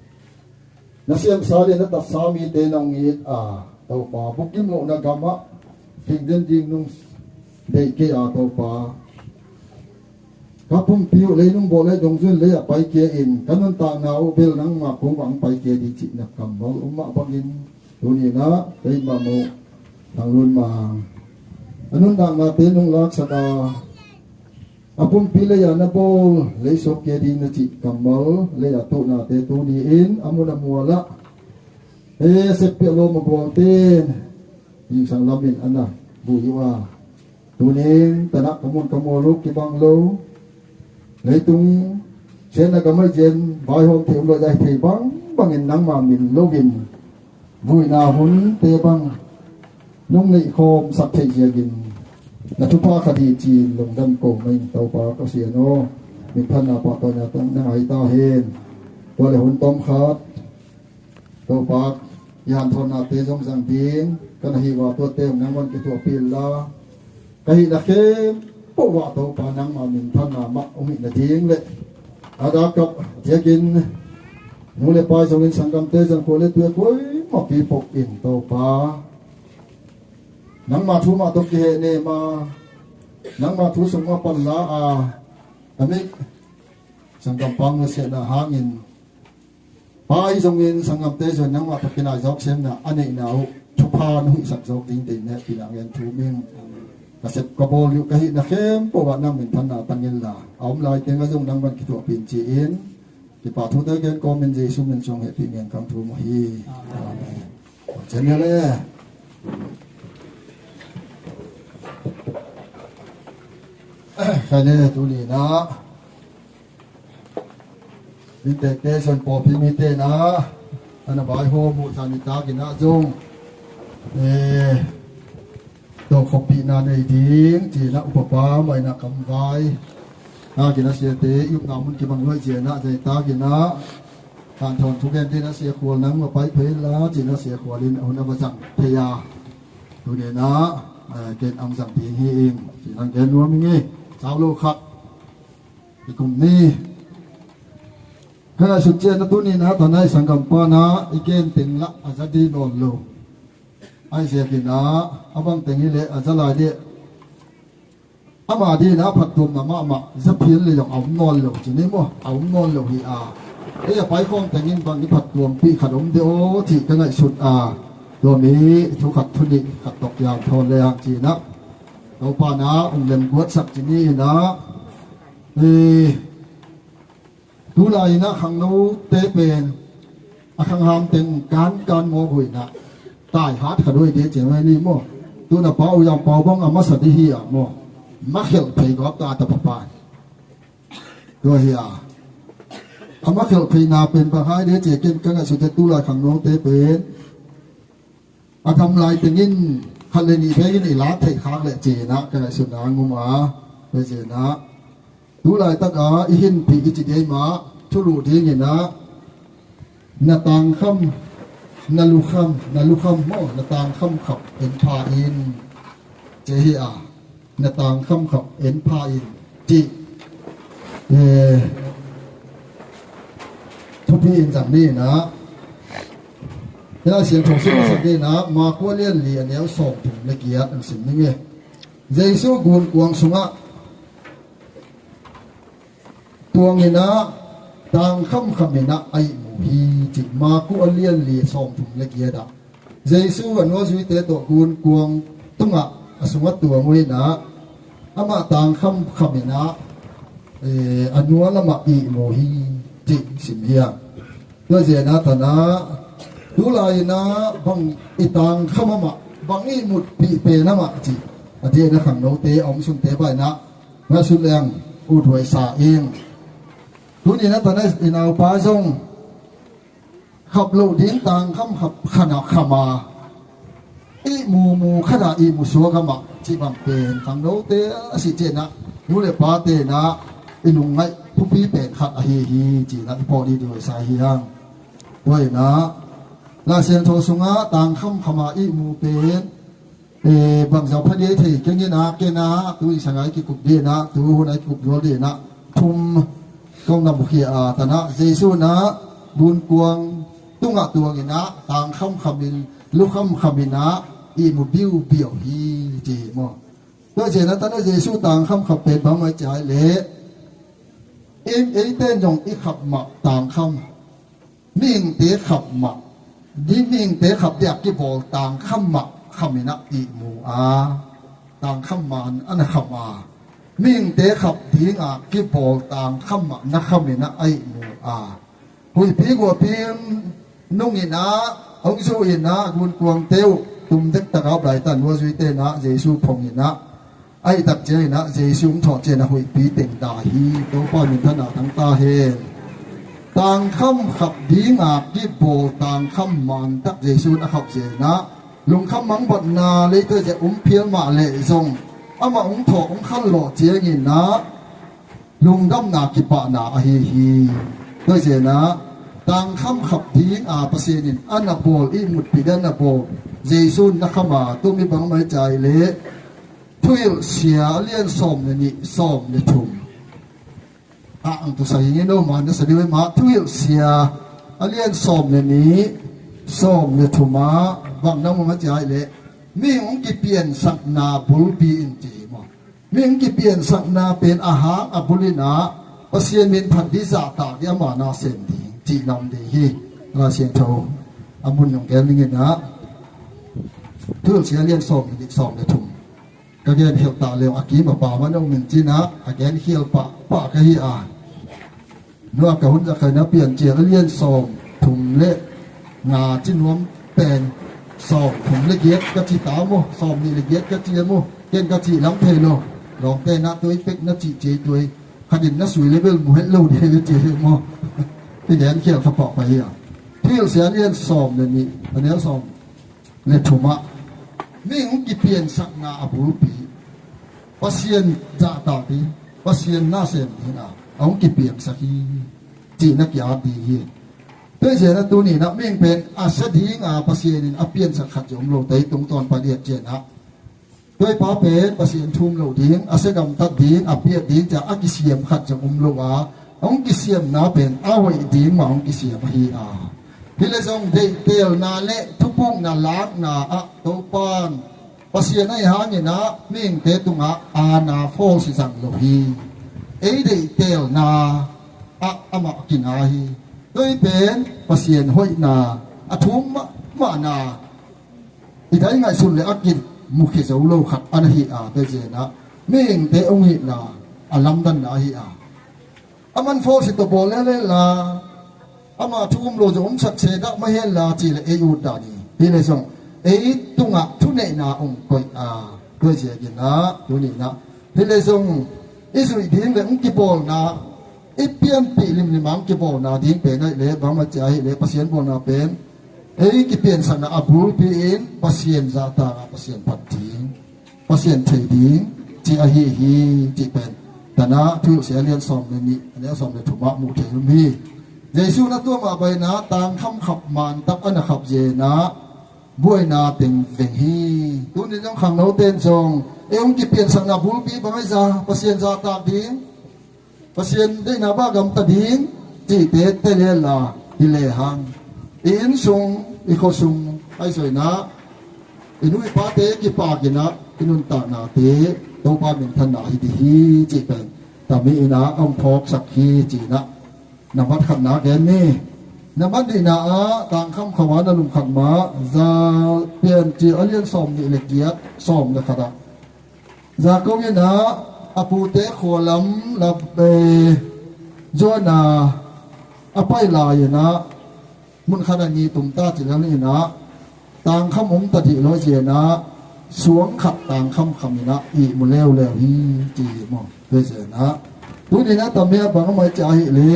นักเสียมสาลีนักตัดสามีเตนองอีตัวป่าบุกิมโลนักกรรมะทิ้งเดินดิ้งน้องเด็กเกียตัวป่าครับผมพิวเลยน้องบอกเลยตรงส่วนเลยไปเกียอินกันนั่นต่างหนาวเบลนังมาคงหวังไปเกียดีจินักกรรมะมาบังอินตัวนี้นะเป็นมาโมทางรุ่นมาอันนั้นต่างนาเตนงลักษณะapun pilaya na po leisok ya din na ci kamal le ato na te tu diin amo na muwala sepelo magwaltin yung sang lamin ana buyuwa tunin tanak kamun kamulok kibanglo leitung siya nagamay jen bayhom te ulo jay te bang bangin nang mamin login buy na hun te bang nung naikom sakay siya gin na tupa ka diจีนลงดันโกงไม่เตาปาก็เสียโนมีท่านอาปาตอนนี้ต้องนั่งไอตาเห็นตัวเลยหุ่นต้มขาดเตาปายานทนอาเตจงสังดิงกันหิวาตัวเต็มนั่งวันกิตัวปีลากะหินักเก็บปวะเตาปานั่งมามีท่านามะอมินาดิงเลยอาดากับเจ้ากินนูเลยไปส่งเงินสังกัมเตจังโคเลยตัวกุ้ยมาปีปกอินเตาปานังมาทุมาตกเกเนมานังมาทุสงมาปันลาอเมกสังกัมปังเสนาหางินไปส่งเงินสังกัมเตส่วนนังมาตกินายอกเซมนะอันนี้หนาวชุพานุสักจอกติงติงเนี่ยปีนังเงินทูมิงกษัตริย์กบอยู่กะหินะเข้มปวดนังเป็นพันนาตังเงินลาเอาลายเต็งก็ส่งนังบันกิตัวปีนจีนที่ป่าทุเตเกนก็เป็นเจสุมันจงเหตุเงินกังทูมฮีเจนเนี่ยเลยใครเนี่ยตุลีนะมีเตเตชนปอพิมิเตนะอันบายโฮมุสานิตากินะจงตัวขบีนาในดิ้งจีนะอุปปาไม่นะกำไว้นากินะเสียเตยุบนามุนกิบังไว้เจนะใจตากินะการทนทุกแห่งที่นะเสียขวลนังมาไปเพลาจีนะเสียขวลินเอาหน้าประจังพยาตุลีนะเกณฑ์อังสังทีฮีเองจีนังเกณฑ์นัวมิงี้ชาวโลกครับอีกกลุ่มนี้ขณะสุดเจนตัวนี้นะตอนนี้สังกัมปานะอีกเกณฑ์ติงละอาจจะดีนอนโลไอเสียกินะอาบังติงนี่เลยอาจจะลายเดียอามาดีนะผัดตุ่มนะมาจะเพี้ยนเลยเอานอนโลจีนี้มั้งเอานอนโลฮีเอ้ยไปข้องแต่งินบางที่ผัดตุ่มปีขนมเดียวที่กันไหนสุดตัวนี้ทุกขัดทุนิขัดตกยางทนแรงจีนะเราปานะองค์เล่มกวดสักจีนี่นะดูลายนะขังนู้เตเป็นขังหามเต็งการโมหุยนะตายหาดขด้วยเดี๋ยวเจ้านี่มั้งตัวน่ะเป่าอย่างเป่าบ้องอามาสติฮีมั้งมาเขียวเพลงกับตาตะปะปานตัวเฮีย อามาเขลพีนาเป็นปะหายเดเจเกนกันสุดตุลาขังน้องเตเป็นอาทำลายตึงินคันเลนีเพยินอีลาไทยค้างและเจนะกันสุดนางุมาเปเจนะตุลายตะกาอีหินปีอิจิเดมาชุรุทีเงินนะนาตังคำนาลุคำโมนาตังคำขับเอ็นพาอินเจฮิอานาตังคำขับเอ็นพาอินจิทุกพี่อินจากนี้นะเวลาเสียงของสิ่งศักดิ์นี่นะมากัวเลียนเหลียนแล้วส่งถึงละเกียรติอันสิ่งนี้เยซูกุลกวงสุงะตัวนี้นะต่างคำนะไอหมูฮีจิมากัวเลียนเหลียส่งถึงละเกียรติเยซูอันว่าชีวิตตัวกุลกวงตุงะสุงะตัวงวยนะอามาต่างคำนะอันว่าละมาอีหมูฮีจิสิมเฮียด้วยเจนะธนาดูลายนะบางอีตังขมมะบางอีมุดปีเปนะมะจิอดีนะขังโนเตอมสุนเตไปนะมาสุดแรงอุดหวยสาเองดูนี่นะตอนนี้อินาวปาซงขับโลดิ้งตังคำขับขนาขมาอีมูขนาอีมูสัวขมาจิบังเป็นขังโนเตสิเจนะดูเลยปาเตนะอินุงไงผู้ปีเป็นขัดอหิฮีจีนะพอดีด้วยสาเฮียงด้วยนะลาเซียนโทสุงะต่างคำขมาอีมูเป็นบางเจ้าพระเดชที่เก่งนะเกนะตัวอีสังไงกิกุบดีนะตัวคนไหนกุบโยดีนะทุมกองนำบุคีอาตนะเยซูนะบุญกวงตุงะตัวเงินะต่างคำขมินลูกคำขมินะอีมูบิวเบียวฮีจีมอด้วยเจนะตอนเยซูต่างคำขับเป็นบางไม่ใจเละเต้นยงอีขับหมักต่างคำมิ่งเตะขับหมักดิมิ่งเตะขับเดียกที่บอกต่างคำหมักคำมินะอีมูอาต่างคำมันอันคำมามิ่งเตะขับทิ้งอาที่บอกต่างคำหมักนักคำมินะไอมูอาหุยพีกัวพีนุ่งอินะองสูอินะกุนกวงเตียวตุ่มเด็กตะกับไหลตันวัวสุยเตนะเยซูพงอินะไอตักเจนะเยซูถอดเจนะหุยปีเต็งตาฮีตัวป้ามินทนาทั้งตาเฮต่างคำขับดีงาที่โบต่างคำมันตักเยซูนะขับเจนะลุงคำมังบดนาเลยเธอจะเพียงมาเลยทรงอามาถอขั้นหล่อเจงินนะลุงดำนากิปะนาอหิฮีด้วยเจนะต่างคำขับดีงาประเสนินอันนับโบอีมุดปีดันนับโบเยซูนะขมาตัวมีบังไม่ใจเละทุยเสียเลี้ยนส่งนี่ส่งในทุ่มอังตุสัยเงี้ยโนมันจะแสดงว่าทุยเสียเลี้ยนส่งนี่ส่งในทุ่มบางน้ำมันใจเลยมีองค์กิเปลี่ยนสักนาบุลปีอินจีมมีองค์กิเปลี่ยนสักนาเป็นอาหารอบุลินาประเสียนมินพันธิจาตากยามานาเซนดีจีนำดีฮีราเซียนโทอามุนของแกนี่เงี้ยนะทุยเสียเลี้ยนส่งนี่ส่งในทุ่มก็แกเหี่ยวตาเร็วอากีมาป่ามันองหนึ่งจีนะอาแกนเหี่ยวป่าก็ฮีอาเนื้อกับหุ่นจะเคยนะเปลี่ยนเจียเลี้ยนส่งถุงเละงาจิ้นวมเป็นสอบถุงเล็กๆกะจิตาโมสอบนี่เล็กๆกะจิโมเก่งกะจิล้ำเพลโลลองเตนะตัวเป็กนะจิเจตัวขดินนะสวยเลเวลหมูเฮลโลเดเจโมที่แดนเขียวขปอกไปอ่ะที่เสียเรียนสอบเนี่ยนี่อันนี้สอบเลถุมะนี่ของกิเปียนสักนาอบุปีปัสเซียนจ่าตาปีปัสเซียนน่าเซนนี่นะเอากิเปียนสักทีจีนักยาดีด้วยเจนะตัวนี้นะมิ่งเป็นอาศัยดีงาปัสเซียนอาเปียนสักขัดจมโลเตตรงตอนประเดียดเจนะด้วยป้าเป็นปัสเซียนทุ่มโลดิ้งอาศัยกำตัดดิ้งอาเปียดดิ้งจะอากิเซียมขัดจมโลวาองกิเซียมนาเป็นอาไว้ดิ้งมาองกิเซียมฮีอาที่เลซองเดลนาเละทุกปุ่งนาลักนาอะโตปานปัสเซียนไอหาเนี่ยนะมิ่งเตตุงอานาโฟสิสังโลฮีเดลนาอะอามากินาฮีด้วยเป็นปัสเซียนห้อยนาอทุมมานาอีได้ไงสุดเลยอากินมุขเสาโลขัดอันฮีอาเตเจนะมิ่งเตองฮีนาอาลัมดันนาฮีอาอามันโฟสิตโบเลเลลาอามาทุ่มโลจมสักเสดไม่เห็นลาจีเลอุดานีที่เลยส่งตุงะทุเนนาองกอยอาด้วยเจกินนะตัวนี้นะที่เลยส่งอิสุยดิ้งเลยองกิโบลนา อีเปลี่ยนปีลิมนิมังกิโบนาดิ้งเป็นไอ้เละบางมาใจเละปัสเซียนบนาเป็นกิเปลี่ยนสังนาอบูลปีอินปัสเซียนซาตาปัสเซียนปัดดิ้งปัสเซียนเทดิ้งจีอาฮีฮีจีเป็นแต่นะทุเสียเรียนสอมในนี้อันนี้สอมในถุมะมุเทลุมีเยซูนัตัวมาไปนะตามคำขับมันตักอันขับเจนะบวยนาเป็นเวงฮีตัวนี้ต้องขังโนเต้นจงกิเปลี่ยนสังนาบูลปีบางไอ้ซาปัสเซียนซาตาดิ้งpasien dei na ba gam ta ding ti te te le la hi le hang in sung I ko sung ai soi na inui pa te ki pa ki na inun ta na te to pa min than na hi ti hi chi pen ta mi ina ong phok sak hi chi na na mat khat na gen ni na mat di na a tang kham khawa na lum khat ma za pian chi alien som ni le kiat som na khada za ko ye na apu te kholam la be jona apai la ye na mun khana ni tum ta chi la ni na tang kham ong ta thi lo je na suang khat tang kham kham na I mu lew lew hi chi mo pe je na tu ni na ta me bang mai cha hi le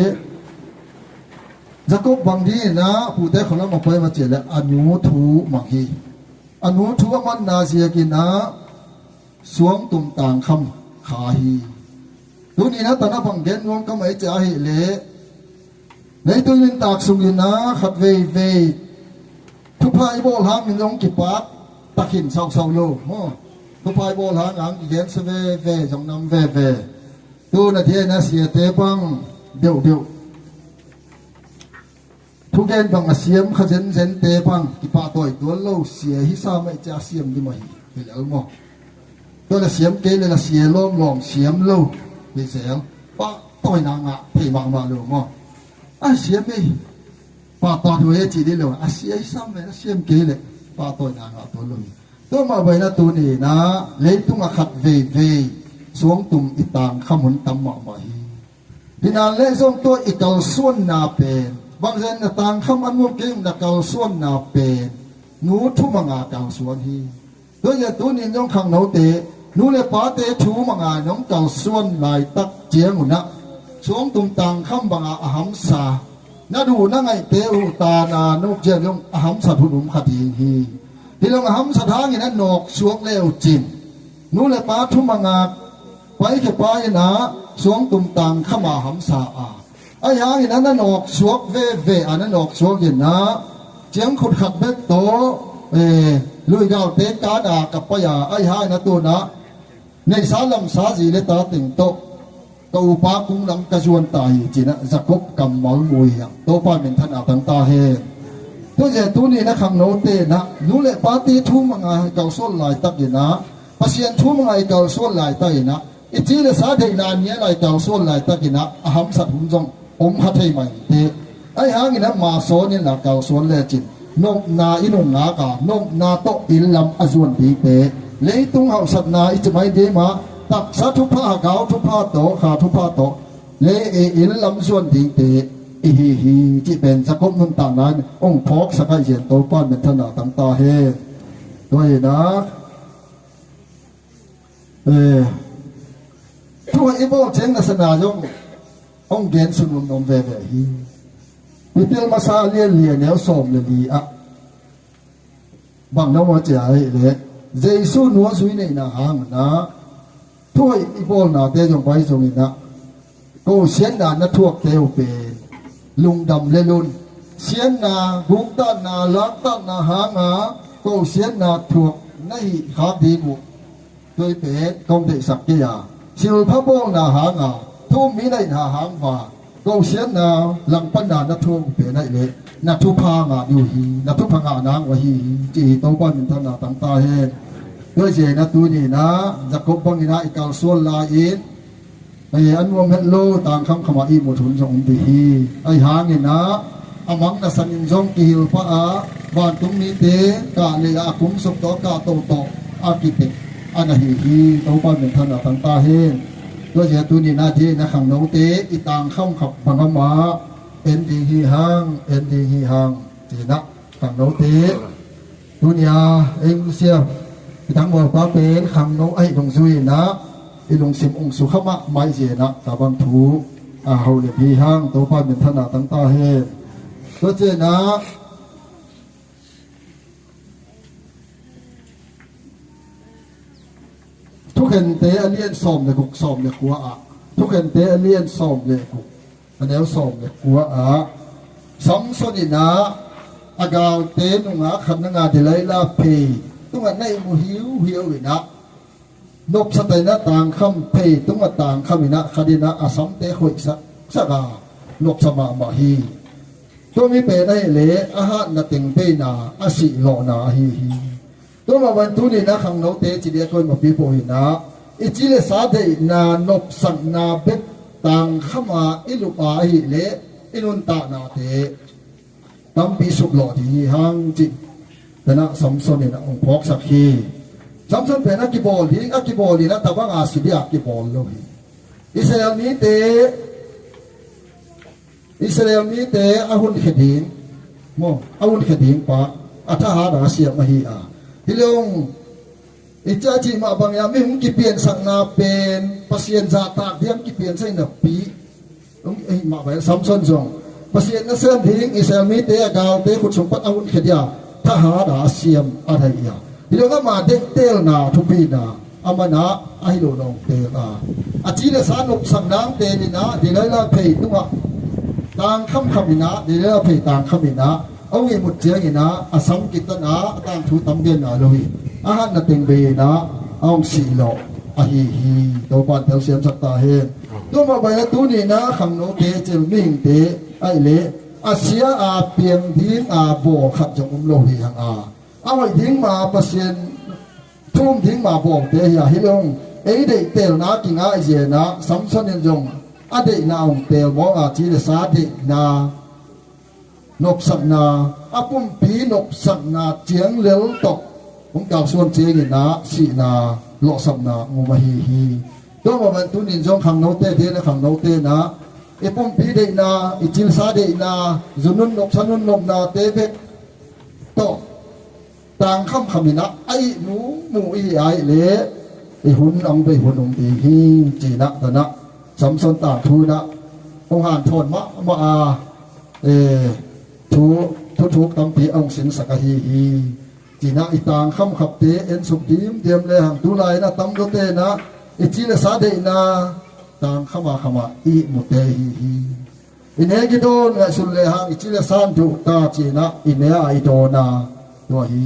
jakob bang di na pu te kholam apai ma che le anu thu mang hi anu thu man na sia ki na suang tum tang khamขาฮีตัวนี้นะตอนนั้นฟังเกณฑ์วงก็ไม่จะให้เละในตัวนี้ตากสุกินะขัดเวทุกพายโบลหางน้องกิปัดตะขินเศร้าโลทุกพายโบลหางอังเกณฑ์เวจงนำเวตัวนั้นที่นะเสียเตปังเดียวทุกเกณฑ์บังเสียมขจันเซนเตปังกิปัดตัวโลเสียฮิซาไม่จะเสียมดีไหมเห็นแล้วมั้งตัวละเสียมเกลละเสียล้อมเสียมโลมีเสียงป้าต่อยนางพี่มาโลมั้งเสียมไม่ป้าต่อตัวจีดีเลยเสียซ้ำเลยเสียมเกลป้าต่อยนางตัวโลตัวมาไปนะตัวนี้นะเลยตุ้งขัดเวสวงตุ่มอิตางขมุนตำหมาไม่พี่นางเล่ส่งตัวอิกาส่วนนาเป็นบางเส้นต่างขมันมุกเก่งนักเกาส่วนนาเป็นนูทุ่มงาเกาส่วนฮีตัวอย่างตัวนี้น้องขังโนเตนูเลป้าเตชูมังอาน้องเก่าส่วนลายตักเจียงหุ่นนะช่วงตุ่มต่างคำบังอาหัมสานาดูนั่งไอเตอุตานานกเจียงยงอาหัมสัตหุนุมขดีฮีที่ลงอาหัมสัตหางอย่างนั้นนกช่วงเลวจินนูเลป้าทุมังอาไปเก็บไปนะช่วงตุ่มต่างขมาหัมสาไอ้หางอย่างนั้นนกช่วงเวอันนั้นนกช่วงอย่างนะเจียงขุดขัดเบ็ดโตลุยเกาเตกาดากับปยาไอ้หายนะตัวนะในสาลำสาสีเลตาติงโตตัวปากุงลำกระชวนตายจีนะจะกบกำมอลมวยตัวป้าเป็นท่านอาตังตาเฮตัวเจ้าตัวนี้นะขังโนเตนะนู้เลปาตีทุ่มมังไงเกาส่วนลายตักยินะปัสยันทุ่มมังไงเกาส่วนลายตักยินะอิจีเลสาเทนานเนี้ยลายเกาส่วนลายตักยินะอาหัมสัตหุนจงอมขัดให้ใหม่เตไอ้หางนี่นะมาโซนี่นะเกาส่วนเลจินนกนาอินุงนากานกนาโตอิลลัมอจวนดีเปเลยตุงเอาสัตนาอิจไม่ดีมาตักสัตทุพาเกาทุพาโตขาทุพาโตเลยอิลลัมส่วนดีเปอิฮิฮิที่เป็นสกุลมันต่างนั้นองค์พกสกายเสียนโตป้านเป็นธนาต่างตาเฮด้วยนะทั่วอีโบเชงนัสนายงองเกณฑ์สุนุนมเวเวฮีวิเทลมาซาเลียนเลียนแล้วส่งเลยดีอ่ะบางน้องว่าจะให้เลยเจสุนัวสุยในนาหางนะทั่วอีโบนาเตจงไปส่งอีนะก็เสียนนาณทั่วเตวเป็นลุงดำเลลุนเสียนนาบุกตานาลักตานาหางาก็เสียนนาทั่วในขาดีบุกโดยเป็นกองเดสักยาสิลพะโบนาหางาทุ่มมีในนาหางว่าก็เสียนาหลังปัญญาณทั่วเป็นได้เลยนัทุพางาอยู่ฮีนัทุพางานางวะฮีจีโตบ้านธนาต่างตาเฮด้วยเจนะตัวนี้นะจะกบบังอินะอีกาส่วนลาอินไอ้อันวมเฮโลต่างคำขมาอีหมดทุนจงดีฮีไอ้หางนี่นะอามังนะสันยิงจงกิลพะอาบ้านตรงนี้เตกาเลยอาคุมสุกโตกาโตโตอากิเตอันฮีฮีโตบ้านธนาต่างตาเฮด้วยเจตัวนี้นะที่นะขังน้องเตอีต่างคำขับบังมาเอ็นดีฮีฮังจีนะขังโนเตดุนยาเอ็งเสียทั้งหมดป้าเป็นขังโนไอ้ลงซุยนะไอ้ลงสิมองสุขมะไม่เสียนะตาบังถูไ เฮาเลยพี่ห้างตัวป้าเป็นธนาตั้งตาเฮตัวเจนะทุกเห็นเตอเลียนส่อมเลยกุกส่อมเลยกัวอ่ะทุกเห็นเตอเลียนส่อมเลยกุกอันนี้ส่อมเลยกัวอ่ะสมสดินะอากาศเตนุงะขันงาดิไลลาเพตุงะในมุหิวหิววินะนบสตัยนะต่างคำเพตุงะต่างคำวินะคดีนะอาสัมเตขุยสักานบสมามาฮีตัวมีเปได้เลอาหารนาติงเปนาอาศิโลนาฮีตัวมาวันทุนีนะขังโนเตจิเดียคนมาปีโพหินะอิจิเลสาเดนานบสังนาเบตต่างขมาอิลุปาฮีเลอินุนตานาเตตั้มปีสุกหล่อที่ห้างจิแต่นะสมสนเนี่ยนะองค์พอกสักทีสมสนเป็นนักกีบอลที่นักกีบอลนี่นะแต่ว่าอาศิเดียกีบอลเลยอิสราเอลนี้เตอาหุนเขดิงโมอาหุนเขดิงปะอัฐหาราเสียมาฮีอาที่ลงอิจฉาจีมาบางอย่างไม่หุ่นกีเปลี่ยนสังนาเป็นปัสเซียนซาตากเดียมกีเปลี่ยนใส่หนับปีมาไปสมสนจงปัสเซียนนักเสื่อมทิ้งอิสราเอลนี้เตะกาวเตะขุดสมบัติอาวุธเขียทหารอาเซียมอะไรอย่างที่เราก็มาเด็กเตลนาทุปีนาอามานะไอโลนองเตลาอาจีเลสานุปสังนางเตลินะดีเลยละเพย์ตัวต่างคำมินะดีเลยละเพย์ต่างคำมินะเอาเงินหมดเจียงินะอาสังกิตนะต่างทุตำเดียนอาลุยอาหารนัดเต็งเบนะเอาสีโลอาฮีตัวปานเทลเซียมสักตาเฮตัวมาไปแล้วตัวนี้นะขังโนเตเจลมิงเตไอเละอาเซียอาเปียงทิ้งอาโบขัดจงโลหิหังเอาไว้ทิ้งมาเปอร์เซ็นต์ทุ่มทิ้งมาบอกเตะอย่าให้ลงเอเด็กเตลนะกิงอาเจนะสำคัญยังจงอเด็กนาองเตลมองอาจีเลสาเด็กนานกสักนาอาปุ่มปีนกสักนาเจียงเลี้ยวตกผมกล่าวส่วนเจียงนะสีนาหลอกสักนางูมาฮีตัวมันตุนินจงขังโนเตเทนะขังโนเตนะไอ้ปุ่มปีเด็กนาไอ้จิลซาเด็กนาจุนุนนกสันุนนกนาเตเบตกต่างคำมินะไอ้หนูหมูไอ้เละไอ้หุ่นอังไปหุ่นองตีฮีจีนะตนะสำสนต่างทูนะองหานทนมาทุกตั้งปีองสินสกฮีจีนะอีต่างคำขับเตเอ็นสุดดีมเดียมเลยหังตุไลนะตั้มโดเตนะไอ้จีเลสาเดนะต่างขมาอีมุเตฮีอินเนกิโดนไอ้สุนเลยหังไอ้จีเลสานตุตาจีนะอินเนไอโดนาตัวฮี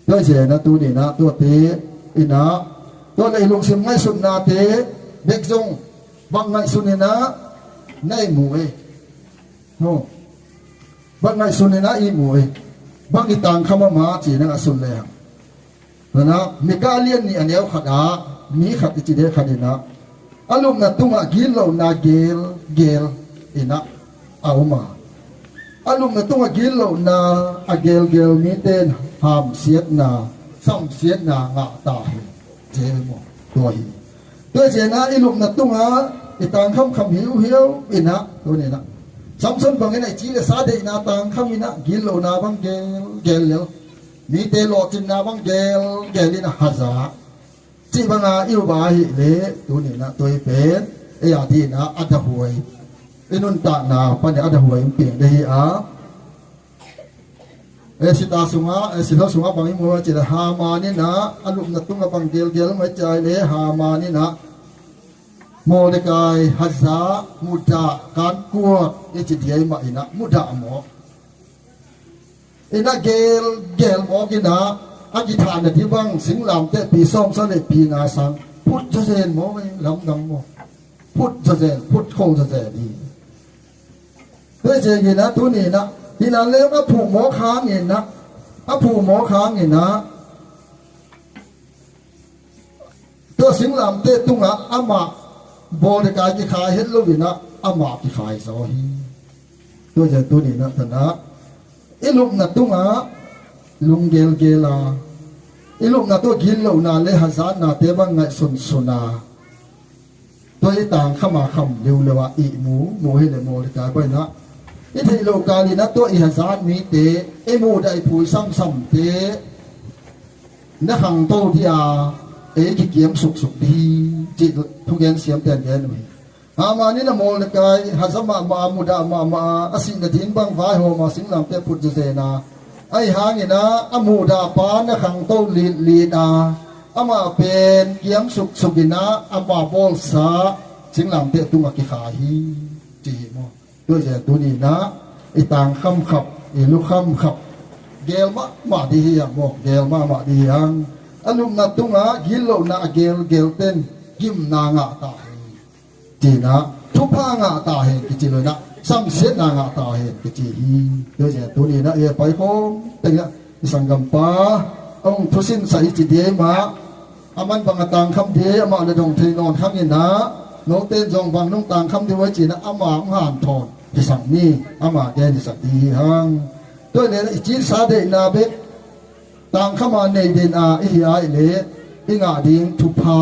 ตัวเจนะตัวนี้นะตัวเตอินะตัวในลุงสิมไม่สุนนาเตเด็กจงบังไงสุนนะในหมู่โน่บังไงสุนนะอีหมู่บังอีต่างคำมาจีนะสุนเลยนะมีกาเลียนนี่อันเดียวขัดมีขัดจีเดขัดนะอารมณ์นะตุงะกินเรานาเกลอินะเอามาอารมณ์นะตุงะกินเรานาเกลมีเต้นหามเสียนาซ้ำเสียนางะตาเจมตัวฮีตัวเจนะอารมณ์นะตุงะอีต่างคำหิวอินะตัวนี้นะซ้ำซ้ำบางอย่างจีเลสาเดนาต่างคำอินะกินเรานาบังเกลเลยมีเตลอจินนาบังเกลลินะฮัซาจีบังอาอิวบาฮิเลตัวนี้นะตัวเป็นไอ้ยาดีนะอัตหวยไอ้นุนตานาปัญญาอัตหวยเปลี่ยนได้สิตาสุงะสิทาสุงะบางอย่างมัวจิตหามานี่นะอารมณ์นัตุงะบังเกลไม่ใจเลยหามานี่นะโมเดกายฮัซามุดาการกวดไอ้จิตใหญ่มาอินะมุดาหมออินะเกลหมอกินะอธิษฐานที่บังสิงลำเตปีส้มสเลปีนาสังพุทธเจนหมอไม่ลำดังหมอพุทธเจนพุทธคงเจนดีด้วยเจกินะตัวนี้นะที่นั่นเลยว่าผูกหมอค้างเงินนะผูกหมอค้างเงินนะตัวสิงลำเตตุงะอามาบริการที่ขายเห็นลูกนะอามาที่ขายสอฮีตัวเจตัวนี้นะท่านนะไอ้ลูกนะตุงะลุงเกลาไอ้ลูกนะตัวกินลูกนาเลหันซานนาเตบังไงสุนาตัวไอ้ต่างเข้ามาคำเร็วเลยว่าอีหมูให้เลยโมริกาไปนะไอ้ที่โลกาลีนะตัวไอ้หันซานมีเตไอ้หมูได้ผู้ซ้ำเตนักขังโตที่อาไอ้ขี้เกียมสุกดีจิตทุกอย่างเสียมแต่เย็นเลย ama ni na mol kai hazama ma muda ma asin da din bang vai ho ma sing lam te put je na ai hangina amuda pa na khang to li da ama pen kiam suk sukina ama bol sa sing lam te tu ma ki kha hi ji mo do je tu ni na i tang kham khap i lu kham khap gel ma di hi mo gel ma di hang anum na tunga gilo na gel ten gim na nga ta ji na thu pa nga ta he ki ji lo na sam se na nga ta he ki ji hi do je tu ni na e pai ko te ya sangam pa ong thu sin sai ji de ma aman bang tang kham de ama le dong thei non kham ni na no ten jong bang nong tang kham de wa ji na ama han thon ji sang ni ama de ni sak di hang do ne ji sa de na be tang khama nei de na i ai le i nga ding thu pa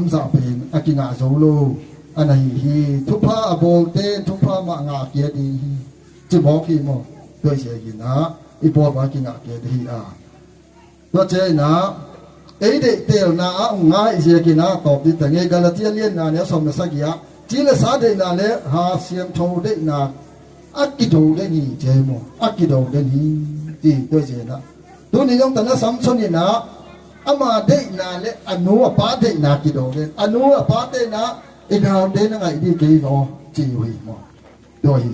za pen akinga zolo anai hi thu pa abol te thu pa ma nga kia di ji mo ki mo do se yin na i bo ba kinga kia di a do che na ei de tel na nga i se ki na top di ta nge galatia lien na ne som na sa ki ya ji le sa de na le ha siam tho de na akido de ni je mo akido de ni ti do se na do ni yong ta na sam son ni na ama de na le anu apa de na ki do le anu apa de na e ga de na ngai di ke go ji hui mo do hi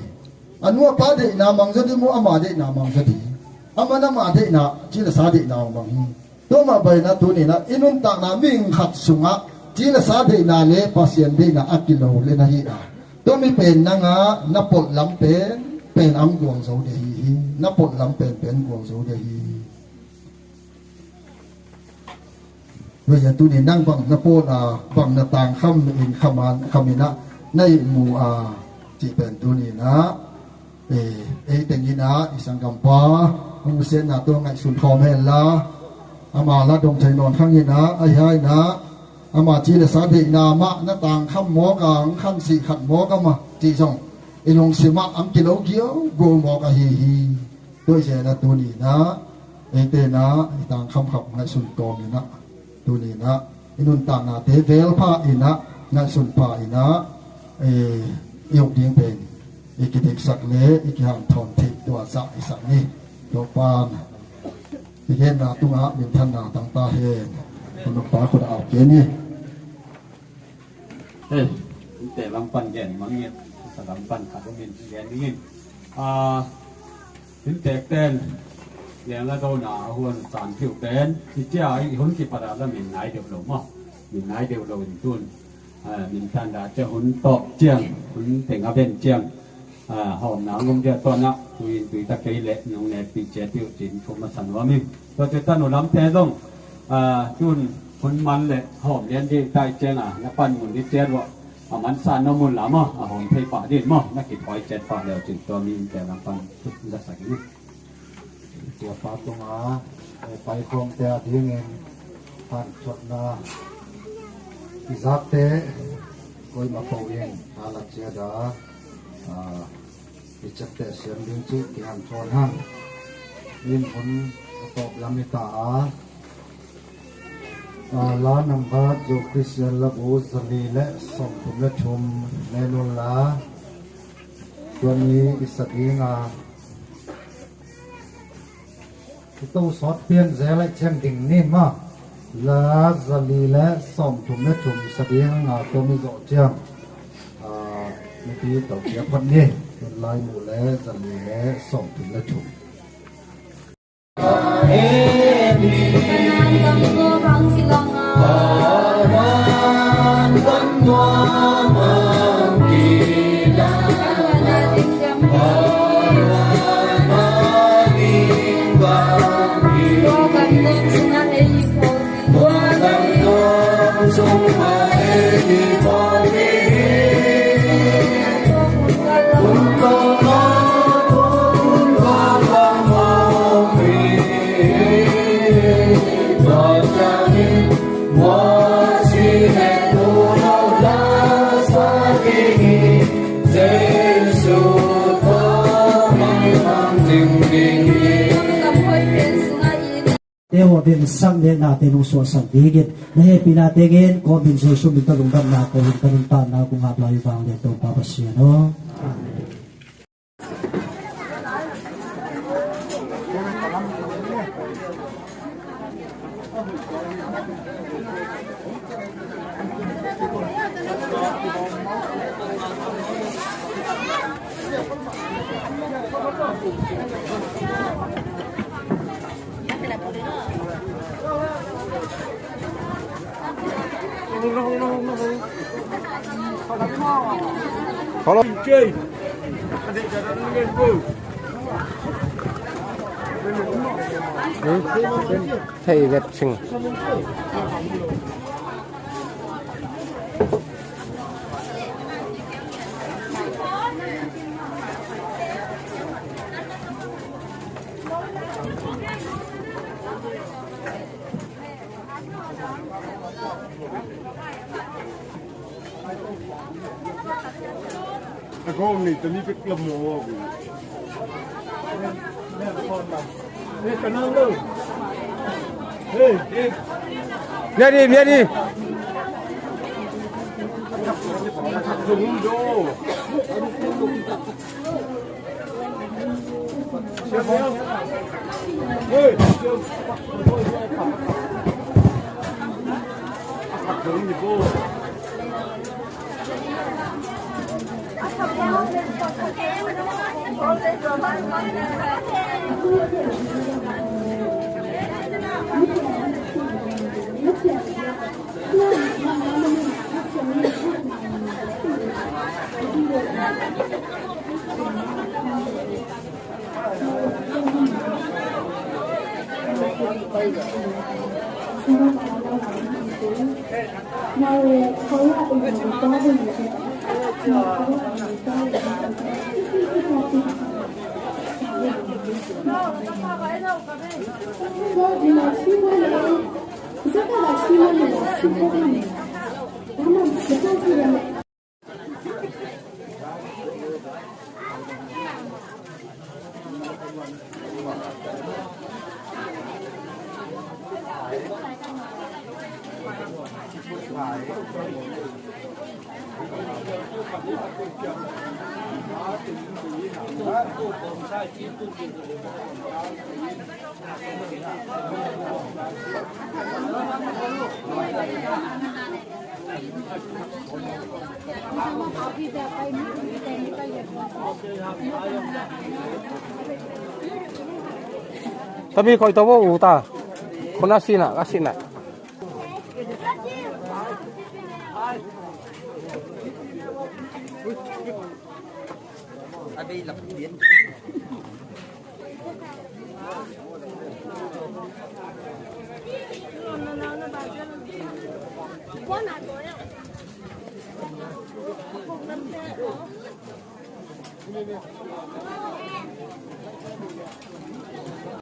anu apa de na mang so di mo ama de na mang so di ama na ma de na ji la sa de na mang hi do ma bai na tu ni na inun ta na ming khat sunga ji la sa de na le pasien de na akilo le na hi da do mi pen na nga na pot lam pen am guang so de hi na pot lam pen guang so de hiเวลาตุนี่นั่งบังนะโปนบังนะต่างค่ำอินขมานขมินะในหมู่จีเป็นตุนี่นะแต่งนี้นะอีสังกัมปาองเสียนนะตัวไงสุนทรแม่ละอามาละดงไทยนอนข้างนี้นะไอ้ให้นะอามาจีเลสาเดนามะนะต่างค่ำหมอกางขั้นสี่ขัดหมอกมาจีส่งอินงสิมะอังกิโลเกียวโกหมอกะฮีด้วยเสียนะตัวนี้นะเตนะต่างค่ำขับไงสุนกองนี่นะtu ni na inun ta na te vel pha ina na sun pha ina yok ding pen ikitik sak le ikhan thon thik to sa isak ni to pan ihen na tunga min than na tang ta he kun pa khod au ke ni te lam pan gen mang nge sa lam pan ka ko min gen ni tin tek tenเนี่ยละโดนาหวนสารผิวแตนที่เจ้าไอ้หุ่นที่ปะดาละมินไหนเดียวลงมั้งมินไหนเดียวลงตุนมินทันดาจะหุ่นตอกเจียงหุ่นเต็งอาเป็นเจียงหอมหนาวงมเดียตอนนะตุยตะเกียเละนงเนปีเจติวจินฟุมาสันวามิตัวเจตันหนูล้ำแท้ต้องตุนหุ่นมันเละหอมเลี้ยนที่ใต้เจียงนักปั้นหุ่นที่เจียว่ามันสานน้ำมันหลามั้งหอมเทปะดินมั้งนักกิจถอยเจ็ดปะแล้วจึงตัวมีแต่ลำปั้นทุกจะใส่นี่ตัวปาตงไปคงแต่ดีเงินผ่านชดนาอิซักเตคอยมาพงเองอาลักเสียดาอิจักเตเสียงดึงจุดที่หันชนห้างยินผลตอบลามิตาลานำบาจูคริสเตียนละบูสลีและส่งถุงและชมในนุลาตัวนี้อิสกีงาตู้สอดเปลี่ยนเสละเชียงดิ่งนี่มาลาซาลีและส่งถุงและถุงสเสบียงตัวมีโจเจียงเมื่อกี้ต่อเกียบวันนี้เป็นลายหมู่และซาลีและส่งถุงและถุง bin sang ne na te nu so sang digit na he pina te gen ko bin so su bin talung dam na ko bin ta na ku ngap lai bang le to pa pasia no Kalau thầy Việt Sinh Ako ni tani pek lemo aku. Ni kenal lu. Hey, biar đi tunggu do. Siapa yang? Hey, tunggu ni bo. Tapi kau tahu uta, kau nasi nak kasih nak. Abi lập biến. Quá nặng rồi ạ.